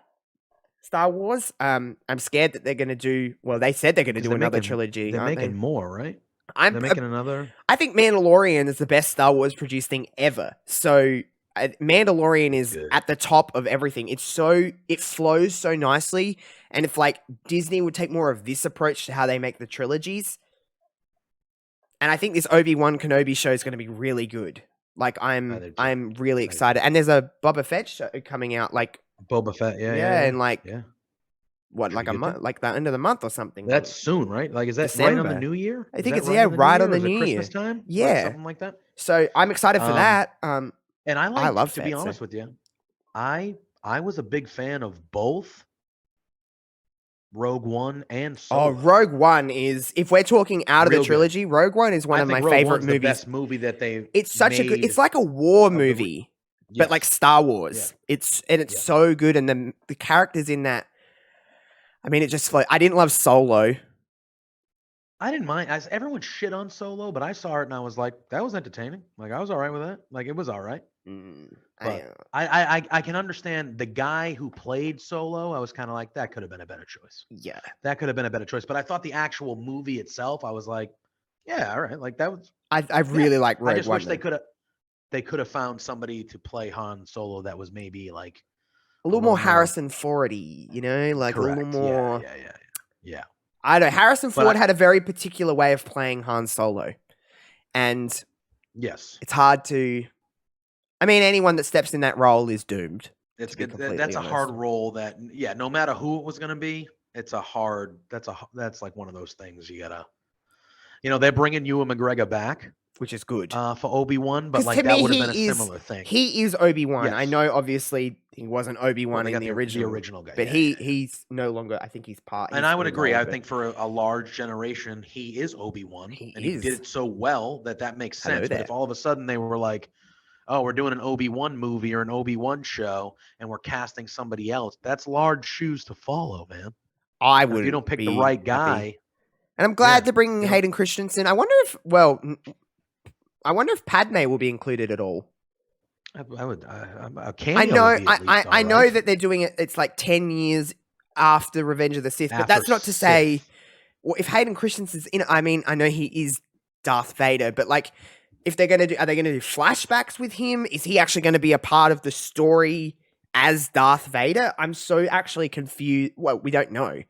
Star Wars. I'm scared that they're going to do... Well, they said they're going to do another trilogy. They're making more, right? They're making another... I think Mandalorian is the best Star Wars produced thing ever. So Mandalorian is at the top of everything. It flows so nicely. And if like Disney would take more of this approach to how they make the trilogies, and I think this Obi-Wan Kenobi show is going to be really good. Like I'm really excited. And there's a Boba Fett show coming out like Boba Fett, and like what, like a month, like the end of the month or something. That's soon, right? Like, is that December. right on the new year? I think it's right on the new year. Christmas time? Yeah, right, something like that. So I'm excited for that. And I love to be honest with you, I was a big fan of both Rogue One and Solo. Oh, Rogue One is, if we're talking out of the trilogy, Rogue One is one of my favorite movies. The best movie that they It's such a good, it's like a war movie, but like Star Wars. Yeah. It's so good, and the characters in that. I mean, it just I didn't love Solo. I didn't mind. As everyone shit on Solo, but I saw it and I was like, that was entertaining. Like, I was all right with that. Like, it was all right. But I can understand the guy who played Solo. I was kind of like, that could have been a better choice. Yeah, that could have been a better choice. But I thought the actual movie itself, I was like, yeah, all right. Like that was. I really like Rogue One. I just wish they could have found somebody to play Han Solo that was maybe like a little more Harrison Fordy, you know, like correct. A little more. Yeah. I don't know. Harrison Ford had a very particular way of playing Han Solo, and it's hard to. I mean, anyone that steps in that role is doomed. It's good. That's a hard role. That no matter who it was going to be, it's a hard. That's like one of those things you gotta. They're bringing Ewan McGregor back, which is good for Obi-Wan, but like that would have been a similar thing. He is Obi-Wan. Yes. I know, obviously, he wasn't Obi-Wan in the original guy, but he's no longer. I think he's part. And I would agree. I think for a large generation, he is Obi-Wan, he did it so well that makes sense. But if all of a sudden they were like, "Oh, we're doing an Obi-Wan movie or an Obi-Wan show, and we're casting somebody else," that's large shoes to follow, man. I would. If you don't pick the right guy. Happy. And I'm glad to bring Hayden Christensen. I wonder if Padme will be included at all. I would. I know that they're doing it. It's like 10 years after Revenge of the Sith, but that's not to say. Well, if Hayden Christensen's in it, I mean, I know he is Darth Vader, but like, if are they going to do flashbacks with him? Is he actually going to be a part of the story as Darth Vader? I'm so actually confused. Well, we don't know.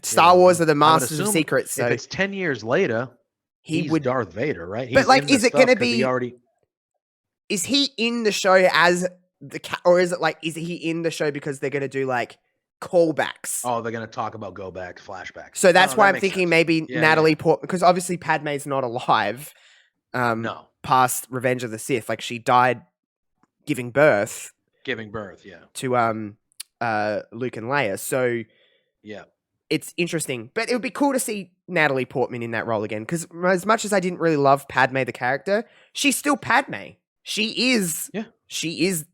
Star Wars are the masters of secrets. So if it's 10 years later, he's Darth Vader, right? But like, is it going to be? Is he in the show as or is it like, is he in the show because they're going to do like callbacks? Oh, they're going to talk about flashbacks. So that's why I'm thinking maybe Natalie Portman, because obviously Padme's not alive. No. Past Revenge of the Sith, like she died giving birth. To Luke and Leia. So it's interesting, but it would be cool to see Natalie Portman in that role again, because as much as I didn't really love Padme the character, she's still Padme. She is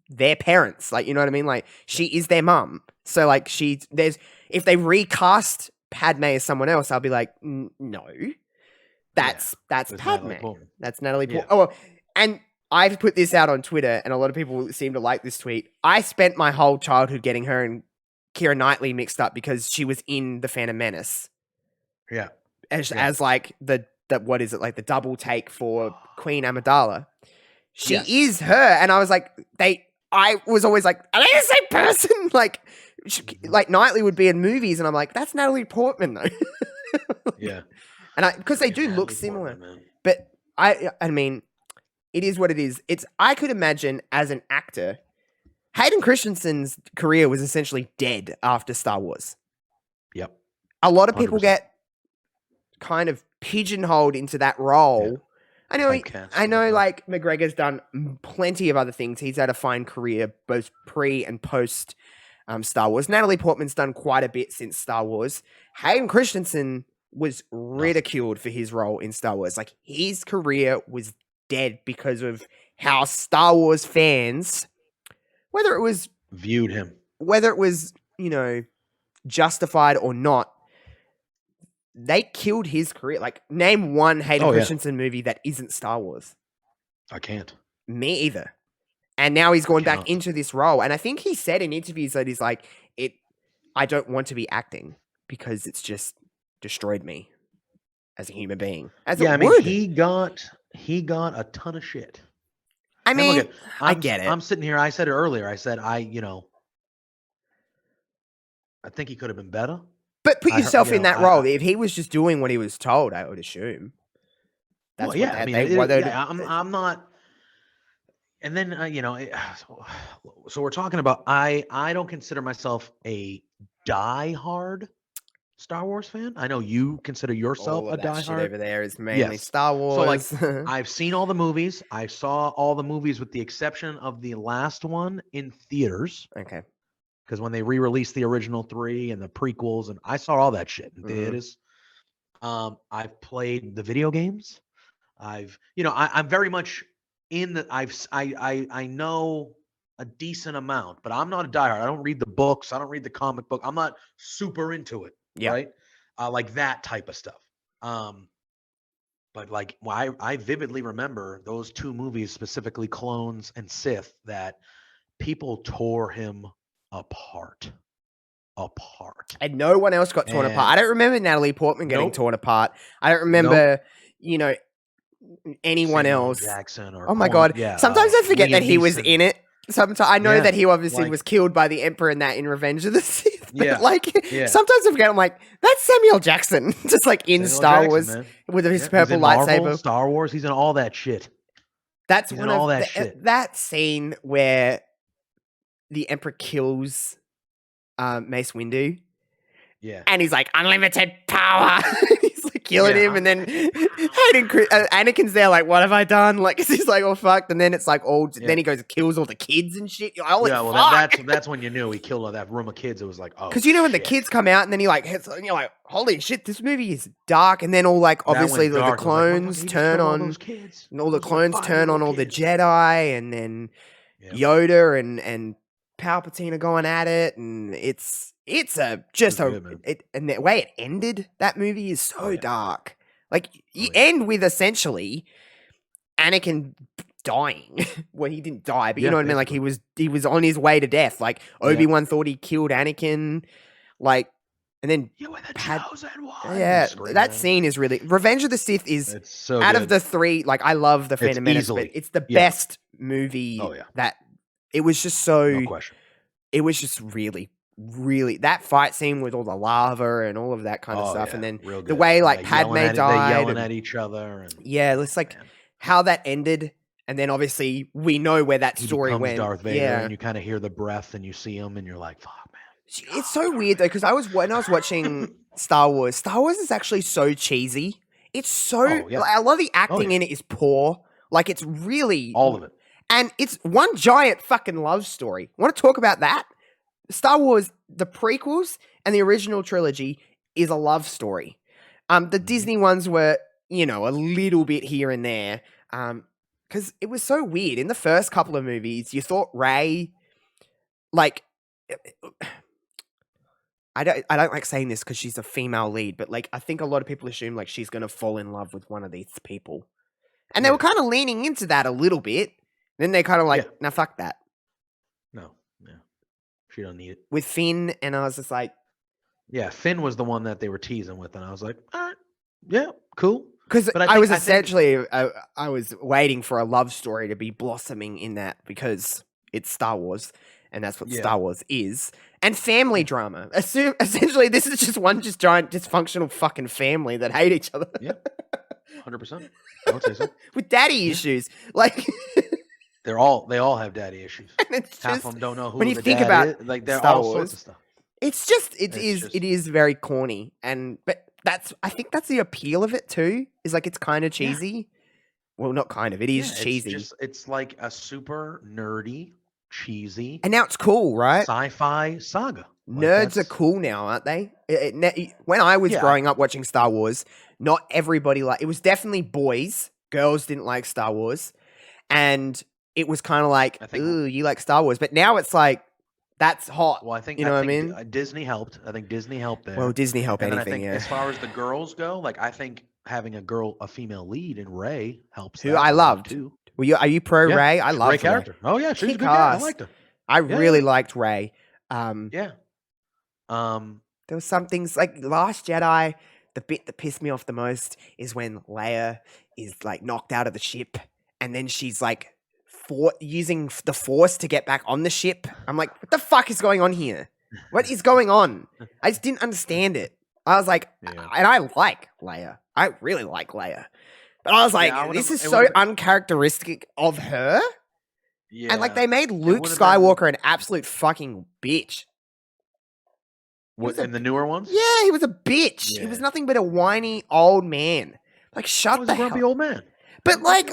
their parents, like, you know what I mean, like she is their mum. So like if they recast Padme as someone else, I'll be like, no, that's Padme. That's Natalie Portman. Oh, and I've put this out on Twitter, and a lot of people seem to like this tweet. I spent my whole childhood getting her and Keira Knightley mixed up because she was in The Phantom Menace. Yeah. As like the what is it, like the double take for Queen Amidala. She is her, and I was like, I was always like, are they the same person? Like Knightley would be in movies, and I'm like, that's Natalie Portman though. And because they do look similar, but I mean, it is what it is. I could imagine as an actor, Hayden Christensen's career was essentially dead after Star Wars. Yep. A lot of people 100%. Get kind of pigeonholed into that role. I know, typecast I and know. whatnot. Like McGregor's done plenty of other things. He's had a fine career both pre and post Star Wars. Natalie Portman's done quite a bit since Star Wars. Hayden Christensen was ridiculed for his role in Star Wars. Like his career was dead because of how Star Wars fans, whether it was Viewed him. justified or not, they killed his career. Like, name one Hayden Christensen movie that isn't Star Wars. I can't. Me either. And now he's going back into this role. And I think he said in interviews that he's like, I don't want to be acting because it's just destroyed me as a human being. He got a ton of shit. I mean, I get it. I'm sitting here. I said it earlier. I said, I think he could have been better. But put yourself in that role. If he was just doing what he was told, I would assume. I'm not. And then so we're talking about. I don't consider myself a die-hard Star Wars fan. I know you consider yourself a die-hard. Over there is mainly Star Wars. So like, I've seen all the movies. I saw all the movies with the exception of the last one in theaters. Okay. Because when they re-released the original 3 and the prequels, and I saw all that shit in theaters. I've played the video games. I'm very much in the. I know a decent amount, but I'm not a diehard. I don't read the books. I don't read the comic book. I'm not super into it. Yeah. Right. Like that type of stuff. But like, I vividly remember those 2 movies, specifically Clones and Sith, that people tore him apart. And no one else got torn apart. I don't remember Natalie Portman getting torn apart. I don't remember, anyone else. Jackson or oh my God. Yeah, sometimes I forget that he was in it. Sometimes I know that he obviously was killed by the Emperor in that in Revenge of the Sith. But sometimes I forget. I'm like, that's Samuel Jackson, just like in Star Wars with his purple lightsaber. Marvel, Star Wars, he's in all that shit. That's one of that scene where the Emperor kills Mace Windu. Yeah. And he's like, unlimited power. He's like killing him. And then Anakin's there like, what have I done? Like, he's like, oh, fucked. And then it's like, then he goes and kills all the kids and shit. That's when you knew he killed all that room of kids. It was like, oh. Because when the kids come out and then he like hits, and you're like, holy shit, this movie is dark. And then all like, obviously the clones turn on. And all the clones turn on all the Jedi. And then Yoda and Palpatine are going at it. And and the way it ended, that movie is so dark. Like, you end with essentially Anakin dying. Well, he didn't die, but you know what I mean? Like, he was on his way to death. Like, Obi-Wan thought he killed Anakin. Like, and then that scene is really Revenge of the Sith is so out of the 3. Like, I love the Phantom Menace, but it's the best movie that it was just so. No question. It was just really that fight scene with all the lava and all of that kind of stuff, and then the way like Padme died, they're yelling at each other, and it's like how that ended, and then obviously we know where that story went. Darth Vader, and you kind of hear the breath, and you see him, and you're like, "Fuck, man!" It's so weird though, because when I was watching Star Wars is actually so cheesy. It's so like, a lot of the acting in it is poor. Like it's really all of it, and it's one giant fucking love story. Want to talk about that? Star Wars, the prequels and the original trilogy is a love story. The Disney ones were, a little bit here and there. Because it was so weird. In the first couple of movies, you thought Rey, like, I don't like saying this because she's a female lead, but like, I think a lot of people assume like she's going to fall in love with one of these people. And they were kind of leaning into that a little bit. Then they kind of like, nah, fuck that. No. She don't need it. With Finn, and I was just like... Yeah, Finn was the one that they were teasing with, and I was like, all right, yeah, cool. Because I was waiting for a love story to be blossoming in that, because it's Star Wars, and that's what Star Wars is. And family drama. Essentially, this is just one giant dysfunctional fucking family that hate each other. Yeah, 100%. I would say so. With daddy issues. Like... They all have daddy issues. Half of them don't know who when you think about is. Like they're Star all Wars, sorts of stuff. It's just it is very corny, but I think that's the appeal of it too. Is like it's kind of cheesy. Well, not kind of. It is cheesy. It's like a super nerdy, cheesy, and now it's cool, right? Sci-fi saga. Nerds are cool now, aren't they? When I was growing up watching Star Wars, not everybody it was definitely boys. Girls didn't like Star Wars, and it was kind of like, ooh, you like Star Wars, but now it's like that's hot. Well, I think you know what I mean. Disney helped. I think Disney helped there. Well, Disney helped and anything. Then I think as far as the girls go, like I think having a female lead in Rey helps. Who I loved too. Are you pro Rey? I love Rey character. Oh yeah, she's a good guy. I liked her. I really liked Rey. Yeah. There was some things like Last Jedi. The bit that pissed me off the most is when Leia is like knocked out of the ship, and then she's like using the Force to get back on the ship. I'm like, what the fuck is going on here? What is going on? I just didn't understand it. I was like, and I like Leia. I really like Leia. But I was like, this is so uncharacteristic of her. Yeah. And like they made Luke Skywalker an absolute fucking bitch. What, in the newer ones? Yeah, he was a bitch. Yeah. He was nothing but a whiny old man. Like, shut the hell up. Grumpy old man. But like,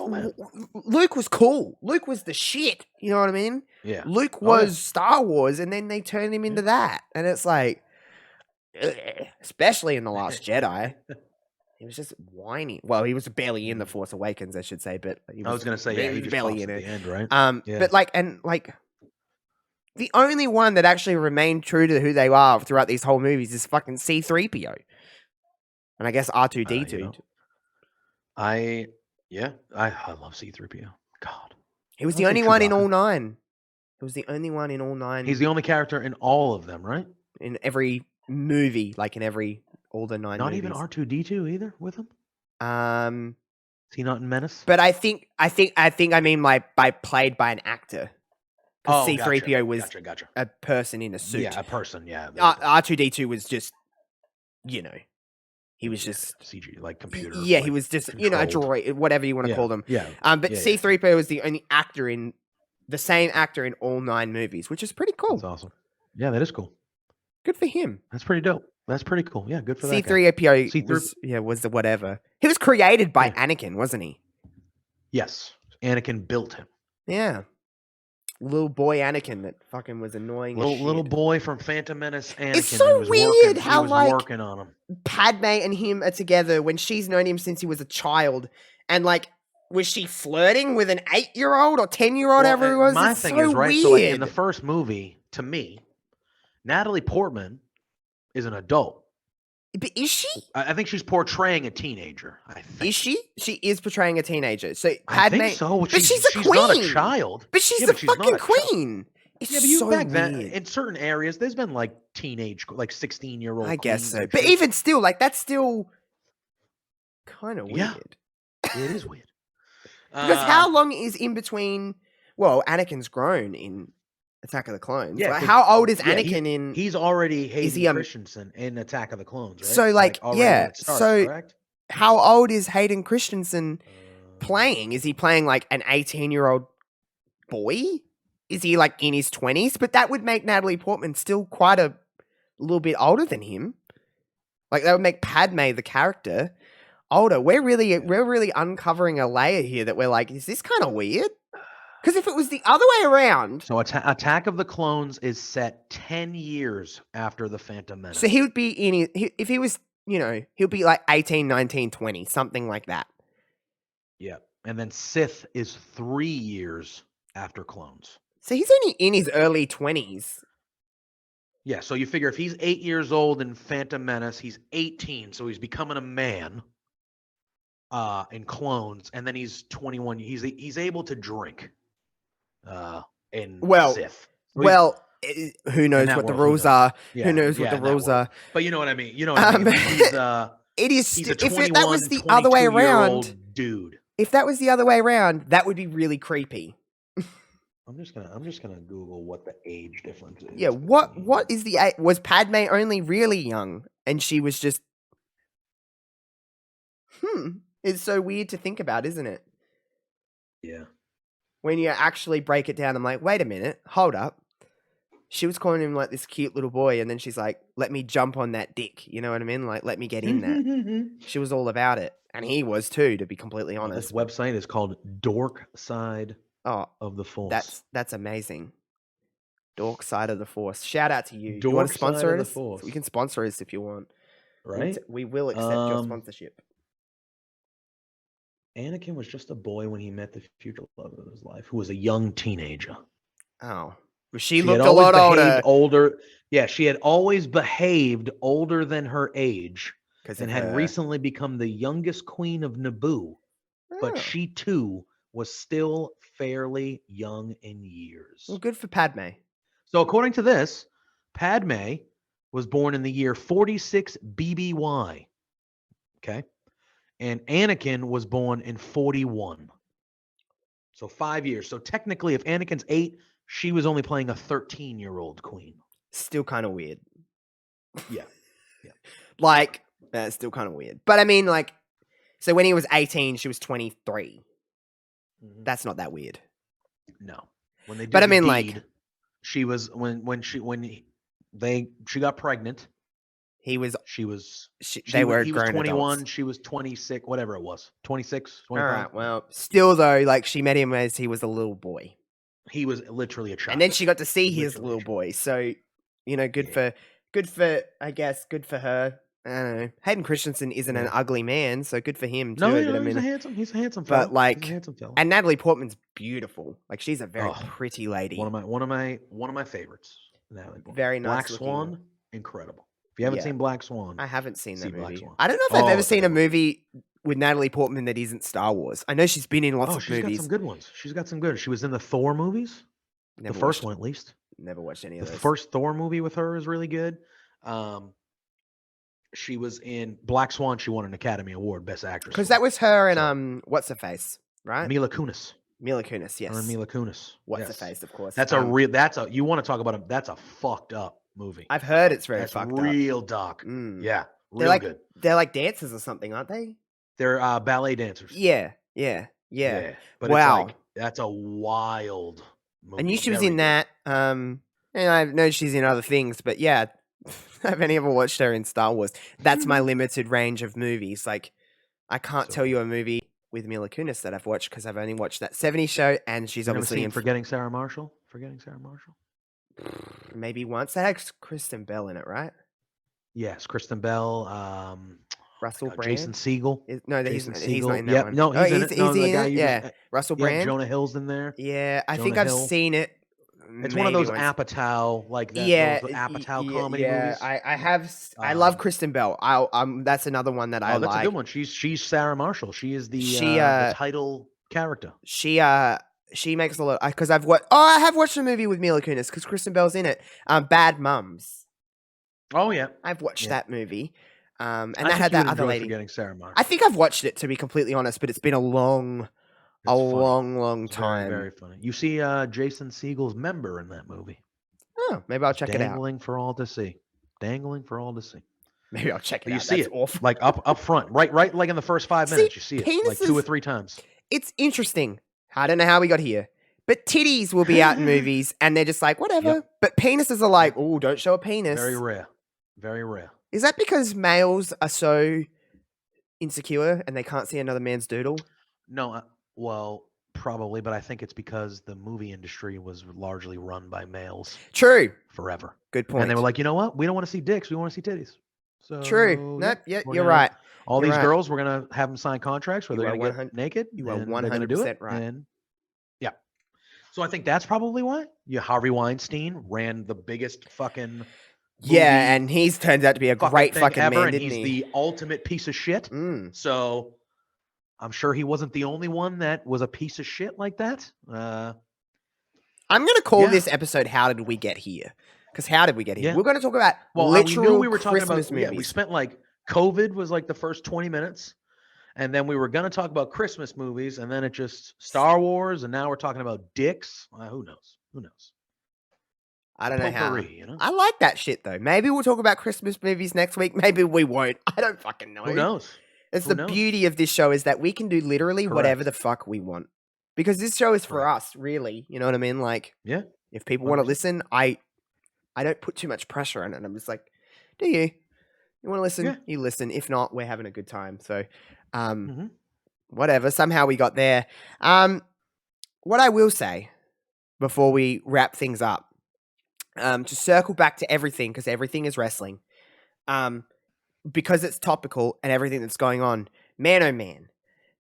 Luke was cool. Luke was the shit. You know what I mean? Yeah. Luke was Star Wars, and then they turned him into that. And it's like, especially in The Last Jedi. He was just whiny. Well, he was barely in The Force Awakens, I should say. But I was going to say, he was barely in it. At the end, right? But like, the only one that actually remained true to who they are throughout these whole movies is fucking C-3PO. And I guess R2-D2. I love C-3PO. God. He was the only one in all 9. He was the only one in all 9. He's the only character in all of them, right? In every movie, like in all the 9 Not movies. even R2-D2 either with him? Is he not in Menace? But I mean by played by an actor. Because C-3PO was a person in a suit. Yeah, a person, yeah. R2-D2 was just, he was just... CG, like computer. Yeah, he was just, controlled. A droid, whatever you want to call them. Yeah. But C-3PO was the only the same actor in all 9 movies, which is pretty cool. That's awesome. Yeah, that is cool. Good for him. That's pretty dope. That's pretty cool. Yeah, good for that C-3PO was the whatever. He was created by Anakin, wasn't he? Yes. Anakin built him. Yeah. Little boy Anakin that fucking was annoying. Little boy from Phantom Menace. Anakin. It's so weird how like working on him. Padme and him are together when she's known him since he was a child, and like, was she flirting with an 8-year-old or 10-year-old? Ever it was. My thing is right. Weird. So like in the first movie, to me, Natalie Portman is an adult. But is she? I think she's portraying a teenager. I think. Is she? She is portraying a teenager. So Padme, I think so. But she's a queen. Not a child. But she's a fucking queen. It's so back weird. then, in certain areas, there's been like teenage, like 16-year-old. I guess so. But even still, like that's still kind of weird. Yeah. It is weird. Because how long is in between? Well, Anakin's grown in Attack of the Clones. Yeah. Like, how old is Anakin in? He's already Hayden Christensen in Attack of the Clones, right? So correct? How old is Hayden Christensen playing? Is he playing like an 18-year-old boy? Is he like in his 20s? But that would make Natalie Portman still quite a little bit older than him. Like that would make Padme, the character, older. We're really uncovering a layer here that we're like, is this kind of weird? Because if it was the other way around... So Attack of the Clones is set 10 years after The Phantom Menace. So he would be if he was, he'll be like 18, 19, 20, something like that. Yeah. And then Sith is 3 years after Clones. So he's only in his early 20s. Yeah, so you figure if he's 8 years old in Phantom Menace, he's 18, so he's becoming a man in Clones, and then he's 21. He's able to drink. In Sith. Who knows what the rules are? Yeah, who knows what the rules are? But you know what I mean. He's it is. He's a 21, if that was the other way around, dude. If that was the other way around, that would be really creepy. I'm just gonna Google what the age difference is. Yeah. What is the age? Was Padme only really young, and she was just? It's so weird to think about, isn't it? Yeah. When you actually break it down, I'm like, wait a minute, hold up. she was calling him like this cute little boy, and then she's like, "Let me jump on that dick." You know what I mean? Like, let me get in that. She was all about it, and he was too, to be completely This honest. website is called Dork Side Oh, of the Force. that's amazing. Dork Side of the Force. Shout out to you. You want Dork to Side sponsor of the us? Force. We can sponsor us if you want. Right? We will accept your sponsorship. Anakin was just a boy when he met the future love of his life, who was a young teenager. Oh. She looked a lot older. Yeah, she had always behaved older than her age and had recently become the youngest queen of Naboo. Oh. But she, too, was still fairly young in years. Well, good for Padme. So according to this, Padme was born in the year 46 BBY. Okay. And Anakin was born in 41. So 5 years. So technically, if Anakin's 8, she was only playing a 13-year-old queen. Still kind of weird. Yeah. Like, that's still kind of weird. But I mean, like, so when he was 18, she was 23. Mm-hmm. That's not that weird. No. When they did but I mean, deed, like, she was she got pregnant. He was 21, adults. she was 26, whatever it was. 26, 25. All right, well, still though, like, she met him as he was a little boy. He was literally a child. And then she got to see his little boy. So, you know, good for I guess, good for her. I don't know. Hayden Christensen isn't an ugly man, so good for him too. No, he's a handsome fella. But like, and Natalie Portman's beautiful. Like, she's a very pretty lady. One of my favorites. Natalie Portman. Very nice. Black Swan, incredible. If you haven't seen Black Swan, I haven't seen that movie. I don't know if I've ever seen a movie with Natalie Portman that isn't Star Wars. I know she's been in lots of movies. She's got some good ones. She's got some good. She was in the Thor movies. The first one, at least. Never watched any of those. The first Thor movie with her is really good. She was in Black Swan. She won an Academy Award, Best Actress. Because that was her and what's her face, right? Mila Kunis. Yes. Her and Mila Kunis. What's her face, of course. That's you want to talk about that's a fucked up movie. I've heard it's very fucked up. Real dark. Yeah, good. They're like dancers or something, aren't they? They're ballet dancers. Yeah. But wow, that's a wild movie. I knew she was in that. And I know she's in other things, but yeah, I've only ever watched her in Star Wars. That's my limited range of movies. Like, I can't tell you a movie with Mila Kunis that I've watched because I've only watched that 70s show, and she's obviously in Forgetting Sarah Marshall. Maybe once. That has Kristen Bell in it, right? Yes, Kristen Bell. Russell Brand. Jason Segel. He's not in that one. No, he's in it. He's in it. Yeah, Russell Brand. Jonah Hill's in there. Yeah, I think I've seen it. It's one of those Apatow, like that. Yeah, those Apatow comedy movies. I have. I love Kristen Bell. That's another one that I like. That's a good one. She's Sarah Marshall. She is the title character. She makes a lot because I have watched a movie with Mila Kunis because Kristen Bell's in it. Bad Mums. Oh yeah, I've watched that movie. And that had that other lady. Forgetting Sarah Marshall. I think I've watched it, to be completely honest, but it's been a long time. Very, very funny. You see Jason Segel's member in that movie. Oh, maybe I'll check it out. Dangling for all to see. Maybe I'll check it out. You see it awful. Like up front, right, like in the first 5 minutes, you see it like 2 or 3 times. It's interesting. I don't know how we got here. But titties will be out in movies, and they're just like, whatever. Yep. But penises are like, oh, don't show a penis. Very rare. Very rare. Is that because males are so insecure and they can't see another man's doodle? No, well, probably, but I think it's because the movie industry was largely run by males. True. Forever. Good point. And they were like, you know what? We don't want to see dicks. We want to see titties. So, true. Nope. Yeah, you're right. All these girls, we're going to have them sign contracts where they're going to get naked. You are 100% right. And yeah. So I think that's probably why. Harvey Weinstein ran the biggest fucking... Yeah, and he's turned out to be a great fucking ever, man, and didn't he's he? the ultimate piece of shit. So I'm sure he wasn't the only one that was a piece of shit like that. I'm going to call this episode "How Did We Get Here?" Because how did we get here? Yeah. We're going to talk about literal we were talking Christmas about, movies. Yeah, we spent like COVID was like the first 20 minutes, and then we were going to talk about Christmas movies, and then it just Star Wars, and now we're talking about dicks. Who knows? I don't know how. I like that shit though. Maybe we'll talk about Christmas movies next week. Maybe we won't. I don't fucking know. Who knows? It's the beauty of this show is that we can do literally whatever the fuck we want. Because this show is for us, really. You know what I mean? Like, yeah. If people want to listen, I I don't put too much pressure on it. I'm just like, do you? You want to listen? Yeah. You listen. If not, we're having a good time. So, Mm-hmm. whatever. Somehow we got there. What I will say before we wrap things up, to circle back to everything, because everything is wrestling, because it's topical and everything that's going on. Man, oh man,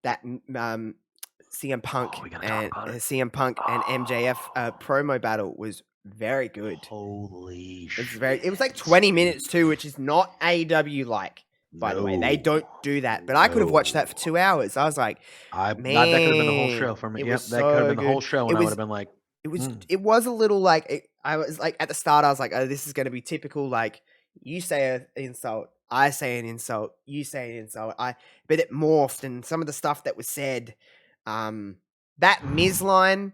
that CM Punk and MJF promo battle was very good. Holy shit! It was like 20 minutes too, which is not AEW like. By the way, they don't do that. But I could have watched that for 2 hours. I was like, man, that could have been the whole show for me. Yep, that could have been the whole show, and I would have been like, it was a little like, I was like, at the start, I was like, oh, this is going to be typical. Like, you say an insult, I say an insult, you say an insult. But it morphed, and some of the stuff that was said, that Miz line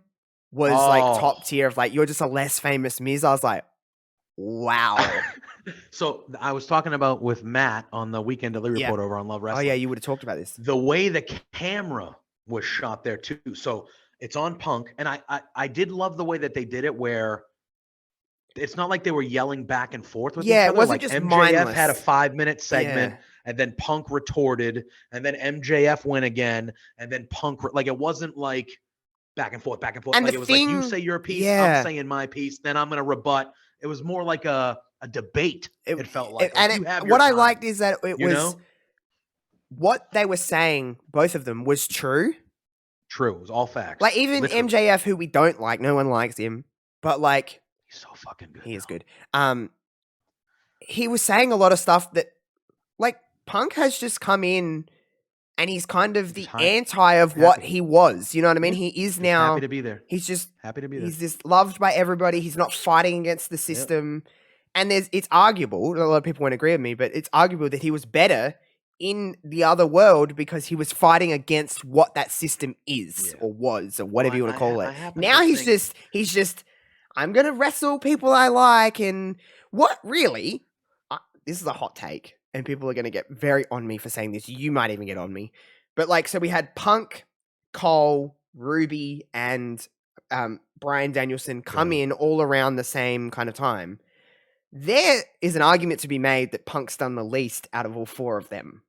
was like top tier of like, you're just a less famous Miz. I was like, wow. So I was talking about with Matt on the Weekend Delivery Report over on Love Wrestling. Oh yeah, you would have talked about this. The way the camera was shot there too. So it's on Punk, and I did love the way that they did it, where it's not like they were yelling back and forth with each other. It wasn't like just MJF mindless. had a 5-minute segment, and then Punk retorted, and then MJF went again, and then Punk like it wasn't like back and forth. And like it was like you say your piece, I'm saying my piece, then I'm gonna rebut. It was more like a debate. It felt like. What I liked is that it was what they were saying. Both of them was true. True, it was all facts. Like even literally. MJF, who we don't like, no one likes him, but like he's so fucking good. He is good. He was saying a lot of stuff that, like, Punk has just come in. And he's kind of the anti of what he was. You know what I mean? He is now happy to be there. He's just happy to be there. He's just loved by everybody. He's not fighting against the system. Yep. And it's arguable. A lot of people won't agree with me, but it's arguable that he was better in the other world because he was fighting against what that system is or was or whatever you want to call it. Now he's just I'm gonna wrestle people I like, and what really? This is a hot take. And people are going to get very on me for saying this. You might even get on me. But like, so we had Punk, Cole, Ruby, and Bryan Danielson come in all around the same kind of time. There is an argument to be made that Punk's done the least out of all four of them.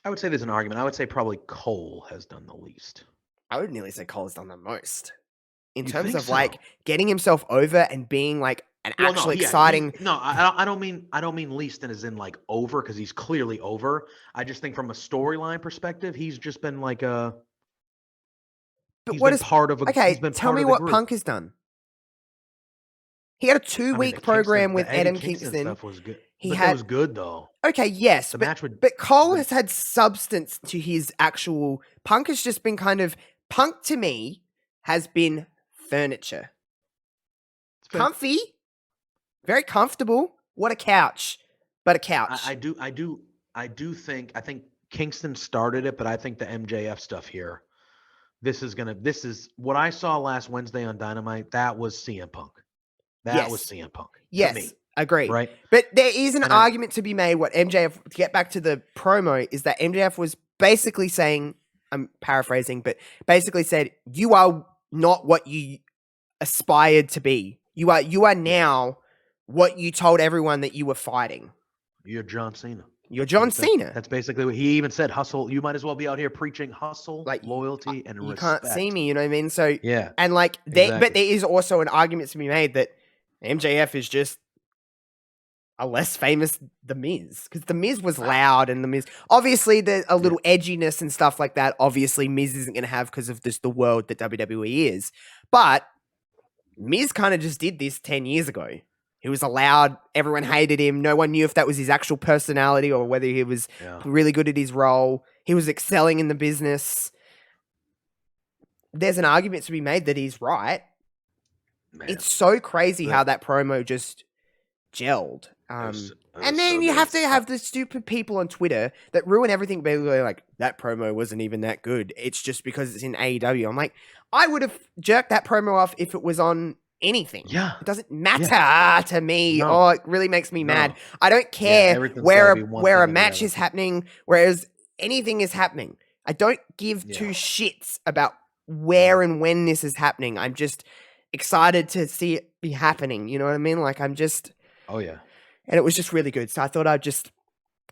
I would say there's an argument. I would say probably Cole has done the least. I would nearly say Cole has done the most. In terms of like getting himself over and being like, exciting. I don't mean least and as in like over, because he's clearly over. I just think from a storyline perspective, he's just been like a. But he's what been is part of a? Okay, tell me what Punk has done. He had a 2-week program with Hayden Christensen. Stuff was good. That was good though. Okay, yes, but Cole has had substance to his actual. Punk has just been kind of Punk to me has been furniture, comfy. Very comfortable. What a couch. But a couch. I think Kingston started it, but I think the MJF stuff here, this is what I saw last Wednesday on Dynamite. That was CM Punk. That was CM Punk. Yes. To me. Agreed. Right. But there is an argument to be made. What MJF, to get back to the promo, is that MJF was basically saying, I'm paraphrasing, but basically said, you are not what you aspired to be. You are now what you told everyone that you were fighting. You're John Cena. You're John Cena. That's basically what he even said. Hustle. You might as well be out here preaching hustle, like loyalty, and respect. You can't see me. You know what I mean? So yeah. And like, but there is also an argument to be made that MJF is just a less famous The Miz, because The Miz was loud, and The Miz obviously there's a little edginess and stuff like that. Obviously, Miz isn't going to have because of just the world that WWE is, but Miz kind of just did this 10 years ago. He was allowed. Everyone hated him. No one knew if that was his actual personality or whether he was really good at his role. He was excelling in the business. There's an argument to be made that he's right. Man. It's so crazy how that promo just gelled. And then you have to have the stupid people on Twitter that ruin everything. Basically, like, that promo wasn't even that good. It's just because it's in AEW. I'm like, I would have jerked that promo off if it was on anything. Yeah. It doesn't matter to me. No. Oh, it really makes me mad. I don't care where a match is happening, whereas anything is happening. I don't give two shits about where and when this is happening. I'm just, excited to see it be happening. You know what I mean? Like I'm just. Oh yeah. And it was just really good. So I thought I'd just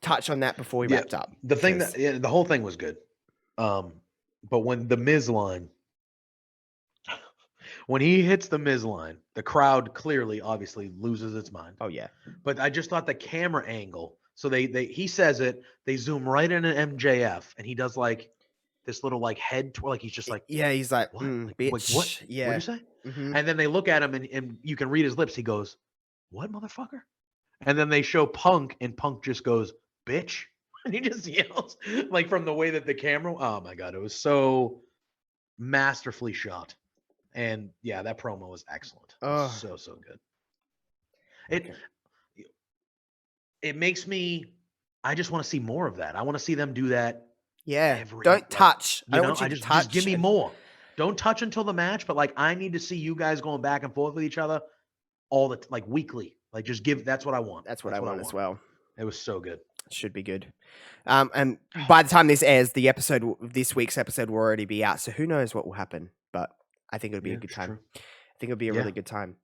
touch on that before we wrapped up. The thing the whole thing was good. But when the Miz line, when he hits the Miz line, the crowd clearly, obviously loses its mind. Oh yeah. But I just thought the camera angle. So he says it, they zoom right in an MJF, and he does like this little like head twirl, like he's just like, yeah, he's like, what? Bitch. Like, what? Yeah. What'd you say? Mm-hmm. And then they look at him, and you can read his lips. He goes, "What, motherfucker?" And then they show Punk, and Punk just goes, "Bitch," and he just yells like from the way that the camera. Oh my god, it was so masterfully shot, and yeah, that promo was excellent. Oh, so good. It makes me. I just want to see more of that. I want to see them do that. Yeah. Don't touch. I don't want you to touch. Just give me more. Don't touch until the match, but like I need to see you guys going back and forth with each other all the like weekly. Like just give. That's what I want. That's what I want as well. It was so good. Should be good. And by the time this airs, this week's episode will already be out. So who knows what will happen? But I think it'll be a good time. I think it'll be a really good time.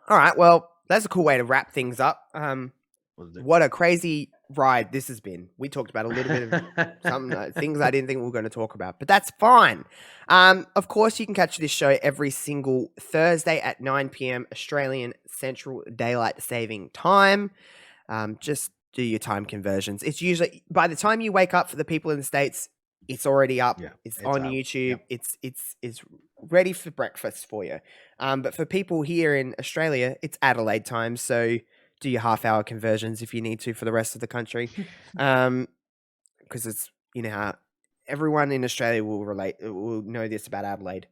All right. Well, that's a cool way to wrap things up. What a crazy ride this has been. We talked about a little bit of some things I didn't think we were going to talk about, but that's fine. Of course, you can catch this show every single Thursday at 9 p.m. Australian Central Daylight Saving Time. Just do your time conversions. It's usually by the time you wake up for the people in the States, it's already up. Yeah, it's on YouTube. Yep. It's ready for breakfast for you. But for people here in Australia, it's Adelaide time. So do your half-hour conversions if you need to for the rest of the country. Because it's, you know, how everyone in Australia will know this about Adelaide.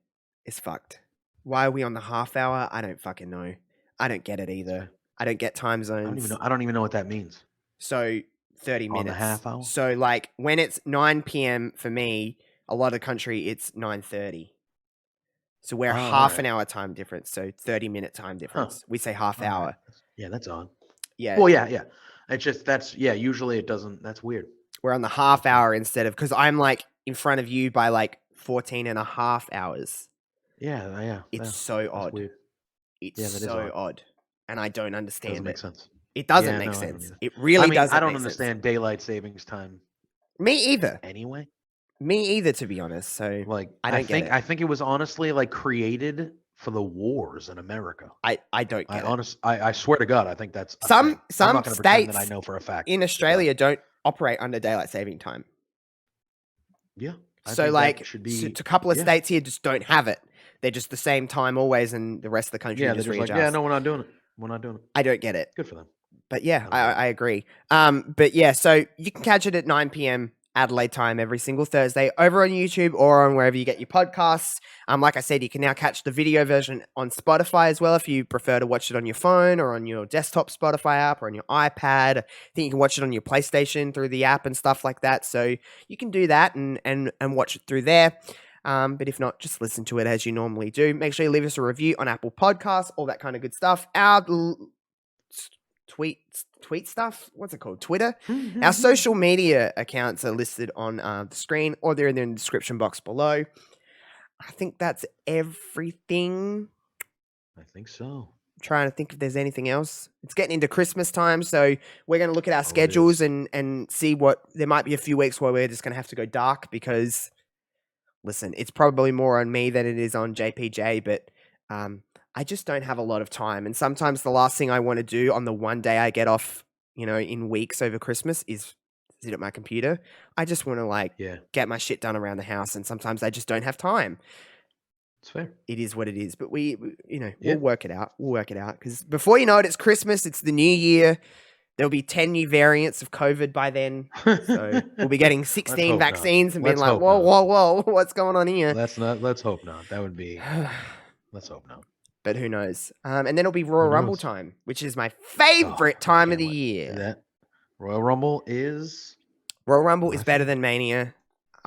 It's fucked. Why are we on the half hour? I don't fucking know. I don't get it either. I don't get time zones. I don't even know what that means. So 30 minutes. On the half hour? So like when it's 9 p.m. for me, a lot of country, it's 9:30. So we're half an hour time difference. So 30-minute time difference. Huh. We say half hour. Right. Yeah, that's odd. Yeah. Well, yeah. It's just, usually it doesn't, that's weird. We're on the half hour instead of, because I'm like in front of you by like 14 and a half hours. Yeah. It's so odd. Weird. It's so odd. And I don't understand it. Doesn't make sense. It doesn't make sense. It really doesn't. I don't understand daylight savings time. Me either. Anyway. Me either, to be honest. So like, I don't get it. I think it was honestly like created for the wars in America. I don't get it. I swear to God, I think that's some states that I know for a fact in Australia don't operate under daylight saving time. Yeah. So like, a couple of states here just don't have it. They're just the same time always, and the rest of the country just readjusts. Like, no, we're not doing it. I don't get it. Good for them. But yeah, I agree. But yeah, so you can catch it at 9 p.m. Adelaide time every single Thursday over on YouTube or on wherever you get your podcasts. Like I said, you can now catch the video version on Spotify as well if you prefer to watch it on your phone or on your desktop Spotify app or on your iPad. I think you can watch it on your PlayStation through the app and stuff like that. So you can do that and watch it through there. But if not, just listen to it as you normally do. Make sure you leave us a review on Apple Podcasts, all that kind of good stuff. Our tweet stuff, what's it called? Twitter. Our social media accounts are listed on the screen, or they're in the description box below. I think that's everything. I think so. I'm trying to think if there's anything else. It's getting into Christmas time, so we're going to look at our schedules and see what, there might be a few weeks where we're just going to have to go dark because, listen, it's probably more on me than it is on JPJ, but I just don't have a lot of time. And sometimes the last thing I want to do on the one day I get off, in weeks over Christmas is sit at my computer. I just want to get my shit done around the house. And sometimes I just don't have time. It's fair. It is what it is. But we'll work it out. We'll work it out. Because before you know it, it's Christmas. It's the new year. There'll be 10 new variants of COVID by then. So we'll be getting 16 vaccines and being like, whoa, what's going on here? Let's hope not. That would be, let's hope not. But who knows? And then it'll be Royal Rumble time, which is my favorite time of the year. Royal Rumble is better than Mania.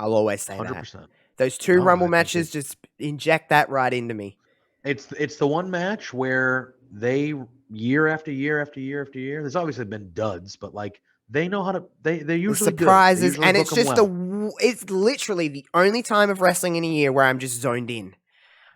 I'll always say 100%. That. Those two Rumble matches just inject that right into me. It's the one match where they year after year after year after year. There's obviously been duds, but like they know how to. They're usually surprises, good. And it's just it's literally the only time of wrestling in a year where I'm just zoned in.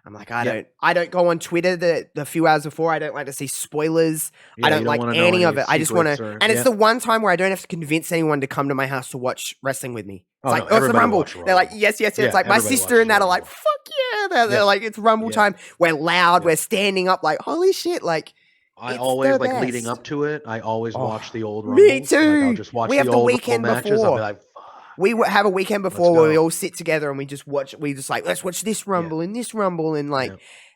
I'm like, I don't go on Twitter the few hours before. I don't like to see spoilers. Yeah, I don't like any of it. I just want to, and it's the one time where I don't have to convince anyone to come to my house to watch wrestling with me. It's like, it's the Rumble. They're like, yes. It's like my sister and that are like, fuck yeah. They're like, it's Rumble time. We're loud. We're standing up like, holy shit. Like, I always like leading up to it. I always watch the old Rumbles. Me too. Like, I'll just watch the old weekend matches. I'll be like, we have a weekend before where we all sit together and we just watch. We just like, let's watch this Rumble and this Rumble and like,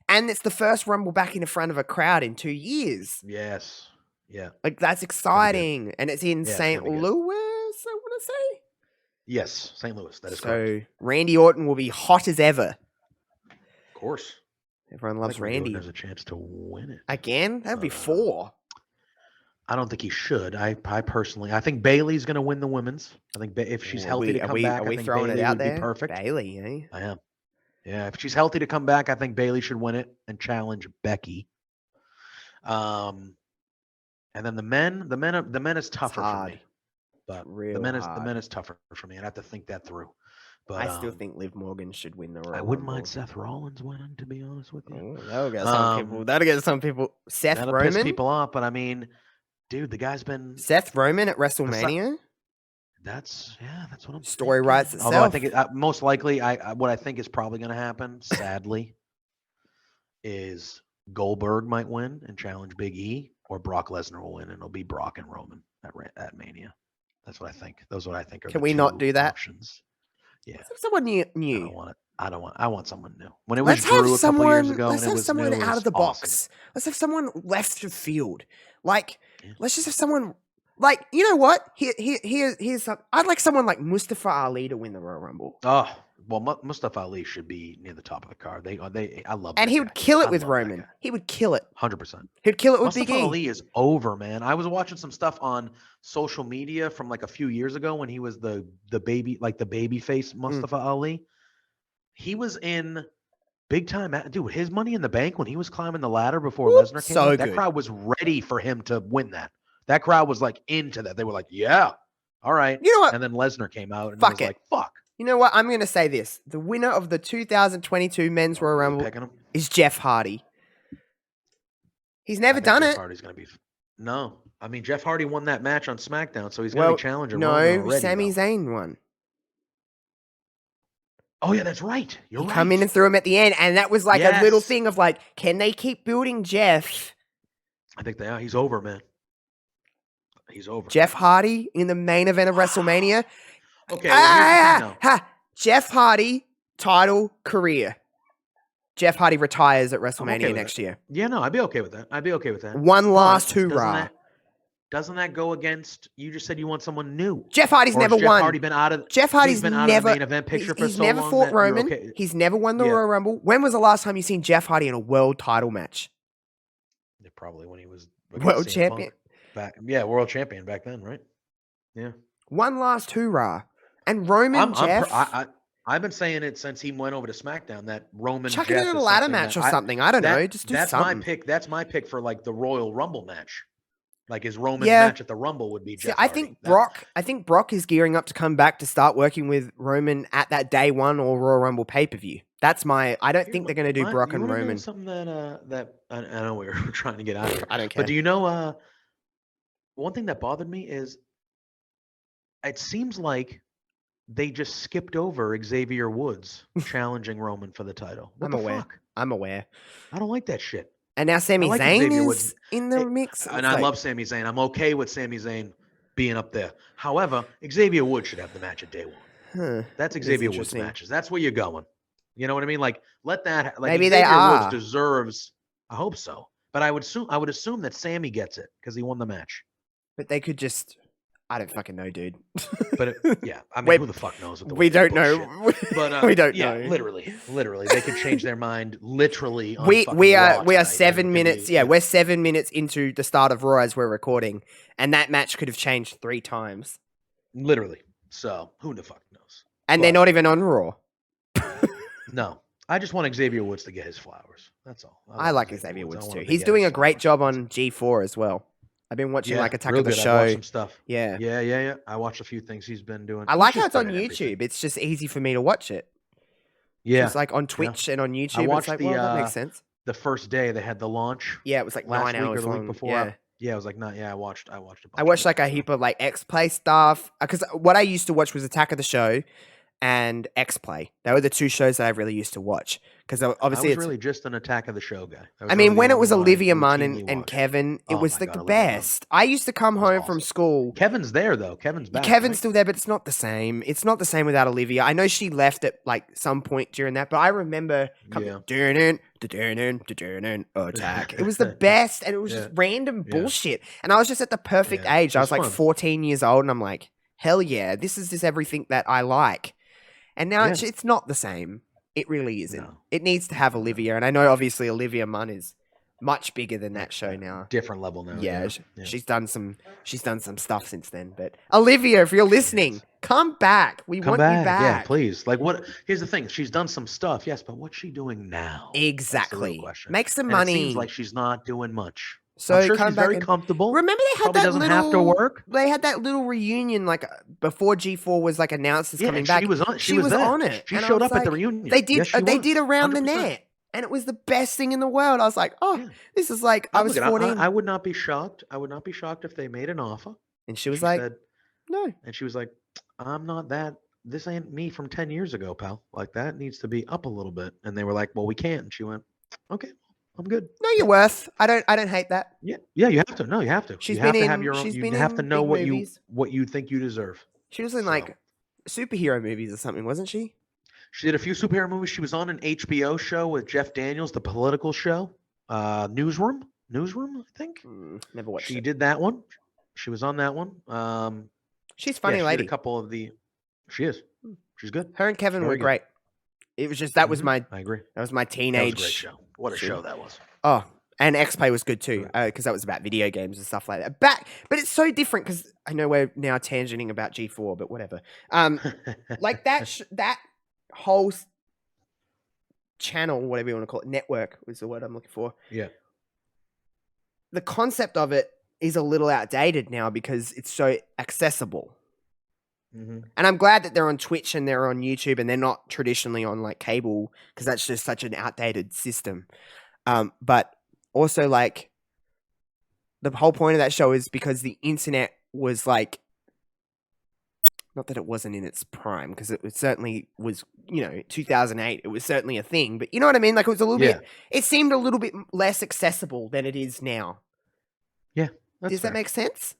and it's the first Rumble back in front of a crowd in 2 years. Yes. Yeah. Like that's exciting, and it's in St. Louis. I want to say. Yes, St. Louis. That is correct. So Randy Orton will be hot as ever. Of course. Everyone loves Randy. Has a chance to win it again. That'd be 4. I don't think he should. I personally, I think Bayley's going to win the women's. I think if she's healthy to come back, I think throwing Bayley it out would there? be perfect. Bayley, eh? I am. Yeah, if she's healthy to come back, I think Bayley should win it and challenge Becky. And then the men is tougher for me. But the men is tougher for me. I'd have to think that through. But I still think Liv Morgan should win the Royal I wouldn't Rumble. mind Seth Rollins winning, to be honest with you. That'll get some people. That'll get some people. That'll piss people off, but I mean, dude, the guy's been Seth Roman at WrestleMania. That's what I'm. Story thinking. writes itself. Although I think most likely, what I think is probably going to happen, sadly, is Goldberg might win and challenge Big E, or Brock Lesnar will win and it'll be Brock and Roman at Mania. That's what I think. Those are what I think are. Can we not do that? Options. Yeah. Let's have someone new. I want someone new. When it was Drew a couple years ago, let's have someone out of the box. Awesome. Let's have someone left of field. Like, let's just have someone. Like, you know what? Here's some. I'd like someone like Mustafa Ali to win the Royal Rumble. Oh well, Mustafa Ali should be near the top of the card. I love. And he would kill it with Roman. He would kill it. 100%. He'd kill it with Mustafa Big E. Ali is over, man. I was watching some stuff on social media from like a few years ago when he was the baby face Mustafa Ali. He was in big time, dude. His Money in the Bank when he was climbing the ladder before Lesnar came out, that crowd was ready for him to win that. That crowd was like into that. They were like, yeah, all right. You know what? And then Lesnar came out and was like, fuck. You know what? I'm going to say this. The winner of the 2022 Men's Royal Rumble is Jeff Hardy. He's never done it. Jeff Hardy's going to be... No. I mean, Jeff Hardy won that match on SmackDown, so he's going to be challenging Roman already. Sami Zayn won. Oh, yeah, that's right. You're right. Come in and threw him at the end, and that was like a little thing of like, can they keep building Jeff? I think they are. He's over, man. He's over. Jeff Hardy in the main event of WrestleMania. Okay. Well, Jeff Hardy title career. Jeff Hardy retires at WrestleMania next year. Yeah, no, I'd be okay with that. One last hoorah. Doesn't that go against? You just said you want someone new. Jeff Hardy's never won. Jeff Hardy's been out of the main event picture for so long. He's never fought Roman. Okay. He's never won the Royal Rumble. When was the last time you seen Jeff Hardy in a world title match? Yeah, probably when he was world champion. World champion back then, right? Yeah. One last hoorah. And Roman Jeff. I've been saying it since he went over to SmackDown that Roman Chuck it in a ladder match or something. I don't know. Just do something. That's my pick for like the Royal Rumble match. Like his Roman match at the Rumble would be Jeff Hardy. I think Brock is gearing up to come back to start working with Roman at that day one or Royal Rumble pay-per-view. That's my. I don't think they're going to do Brock and Roman. Something that I know we were trying to get out of here. I don't care. But do you know? One thing that bothered me is it seems like they just skipped over Xavier Woods challenging Roman for the title. I'm aware. I don't like that shit. And now Sami Zayn is in the mix. And I love Sami Zayn. I'm okay with Sami Zayn being up there. However, Xavier Woods should have the match at day one. That's Xavier Woods' matches. That's where you're going. You know what I mean? Like, let that. Like, maybe Xavier they are. Woods deserves. I hope so. But I would assume that Sami gets it because he won the match. But they could just. I don't fucking know, dude. But I mean, who the fuck knows? We don't know. But we don't know. Literally, they could change their mind. Literally, on we are 7 minutes. We're 7 minutes into the start of Raw as we're recording, and that match could have changed 3 times. Literally. So who the fuck knows? And they're not even on Raw. No, I just want Xavier Woods to get his flowers. That's all. I like Xavier Woods too. He's doing a great job on G4 as well. I've been watching like Attack of the Show. I watched some stuff. Yeah. I watched a few things he's been doing. I like how it's on YouTube. It's just easy for me to watch it. Yeah. Just like on Twitch and on YouTube. I watched it's like, well, that makes sense. The first day they had the launch. Yeah, it was like last 9 week hours or the long. week before. Yeah, it was like I watched. I watched like a heap of like X-Play stuff because what I used to watch was Attack of the Show and X-Play. They were the two shows that I really used to watch because obviously it's really just an Attack of the Show guy. I mean, when it was Olivia Munn and Kevin, it was like the best. I used to come home from school. Kevin's there though. Kevin's back. Kevin's still there, but it's not the same. It's not the same without Olivia. I know she left at like some point during that, but I remember attack. It was the best, and it was just random bullshit. And I was just at the perfect age. I was like 14 years old, and I'm like, hell yeah, this is just everything that I like. And now it's not the same. It really isn't. No. It needs to have Olivia. And I know obviously Olivia Munn is much bigger than that show now. Different level now. Yeah. She's done some stuff since then. But Olivia, if you're listening, come back. We want you back. Yeah, please. Like here's the thing. She's done some stuff, yes, but what's she doing now? Exactly. Make some money. It seems like she's not doing much. So I'm sure she's very comfortable. Remember they had doesn't have to work. They had that little reunion like before G4 was like announced as coming back. She was on it. She showed up at the reunion. They did. They did Around 100%. The Net, and it was the best thing in the world. I was like, this is like I was 14. I would not be shocked. I would not be shocked if they made an offer. And she like, no. And she was like, I'm not that. This ain't me from 10 years ago, pal. Like that needs to be up a little bit. And they were like, well, we can't. And she went, okay. I'm good. No, you're worth. I don't hate that. Yeah, you have to. No, you have to. You have to have your own. You have to know what you think you deserve. She was in like superhero movies or something, wasn't she? She did a few superhero movies. She was on an HBO show with Jeff Daniels, the political show, Newsroom, I think. Never watched. She did that one. She was on that one. She's funny lady. Did a couple of the. She is. She's good. Her and Kevin were great. It was just that was my. I agree. That was my teenage. That was a great show. What a show that was. Oh, and X-Play was good too, because that was about video games and stuff like that. But it's so different because I know we're now tangenting about G4, but whatever. Like that whole channel, whatever you want to call it, network was the word I'm looking for. Yeah. The concept of it is a little outdated now because it's so accessible. Mm-hmm. And I'm glad that they're on Twitch and they're on YouTube and they're not traditionally on like cable because that's just such an outdated system. But also like the whole point of that show is because the internet was like, not that it wasn't in its prime because it certainly was, 2008, it was certainly a thing, but you know what I mean? Like it was a little bit, it seemed a little bit less accessible than it is now. Yeah. Does that make sense?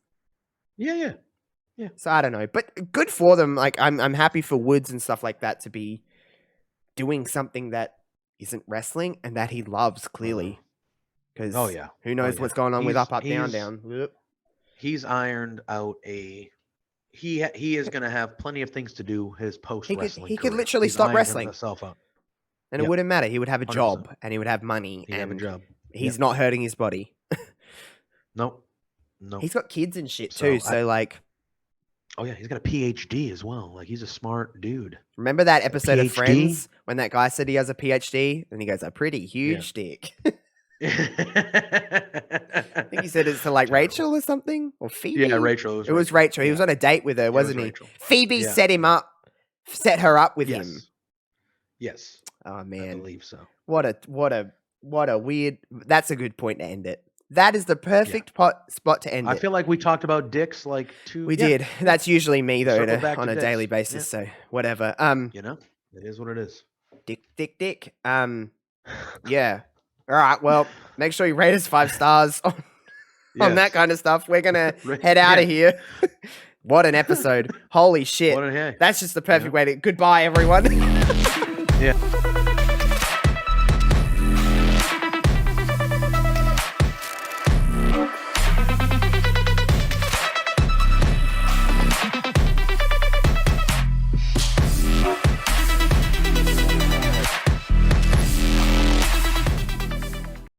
Yeah. So I don't know, but good for them. Like I'm happy for Woods and stuff like that to be doing something that isn't wrestling and that he loves clearly. Because who knows what's going on with up, down, down. He's ironed out he is going to have plenty of things to do his post wrestling. He could literally stop wrestling. And it wouldn't matter. He would have a job 100%. And he would have money. He'd have a job. He's not hurting his body. No. He's got kids and shit too. So like. Oh yeah, he's got a PhD as well. Like he's a smart dude. Remember that episode of Friends when that guy said he has a PhD and he goes, "A pretty huge dick." I think he said it's to like Rachel or something or Phoebe. Yeah, Rachel. It was Rachel. He was on a date with her, wasn't he? Phoebe set her up with him. Yes. Oh man, I believe so. What a weird. That's a good point to end it. That is the perfect spot to end it. I feel like we talked about dicks like two. We did. That's usually me though on a daily basis. So whatever. It is what it is. Dick. Yeah. All right. Well, make sure you rate us 5 stars on that kind of stuff. We're gonna head out of here. What an episode! Holy shit! That's just the perfect way to. Goodbye, everyone. Yeah.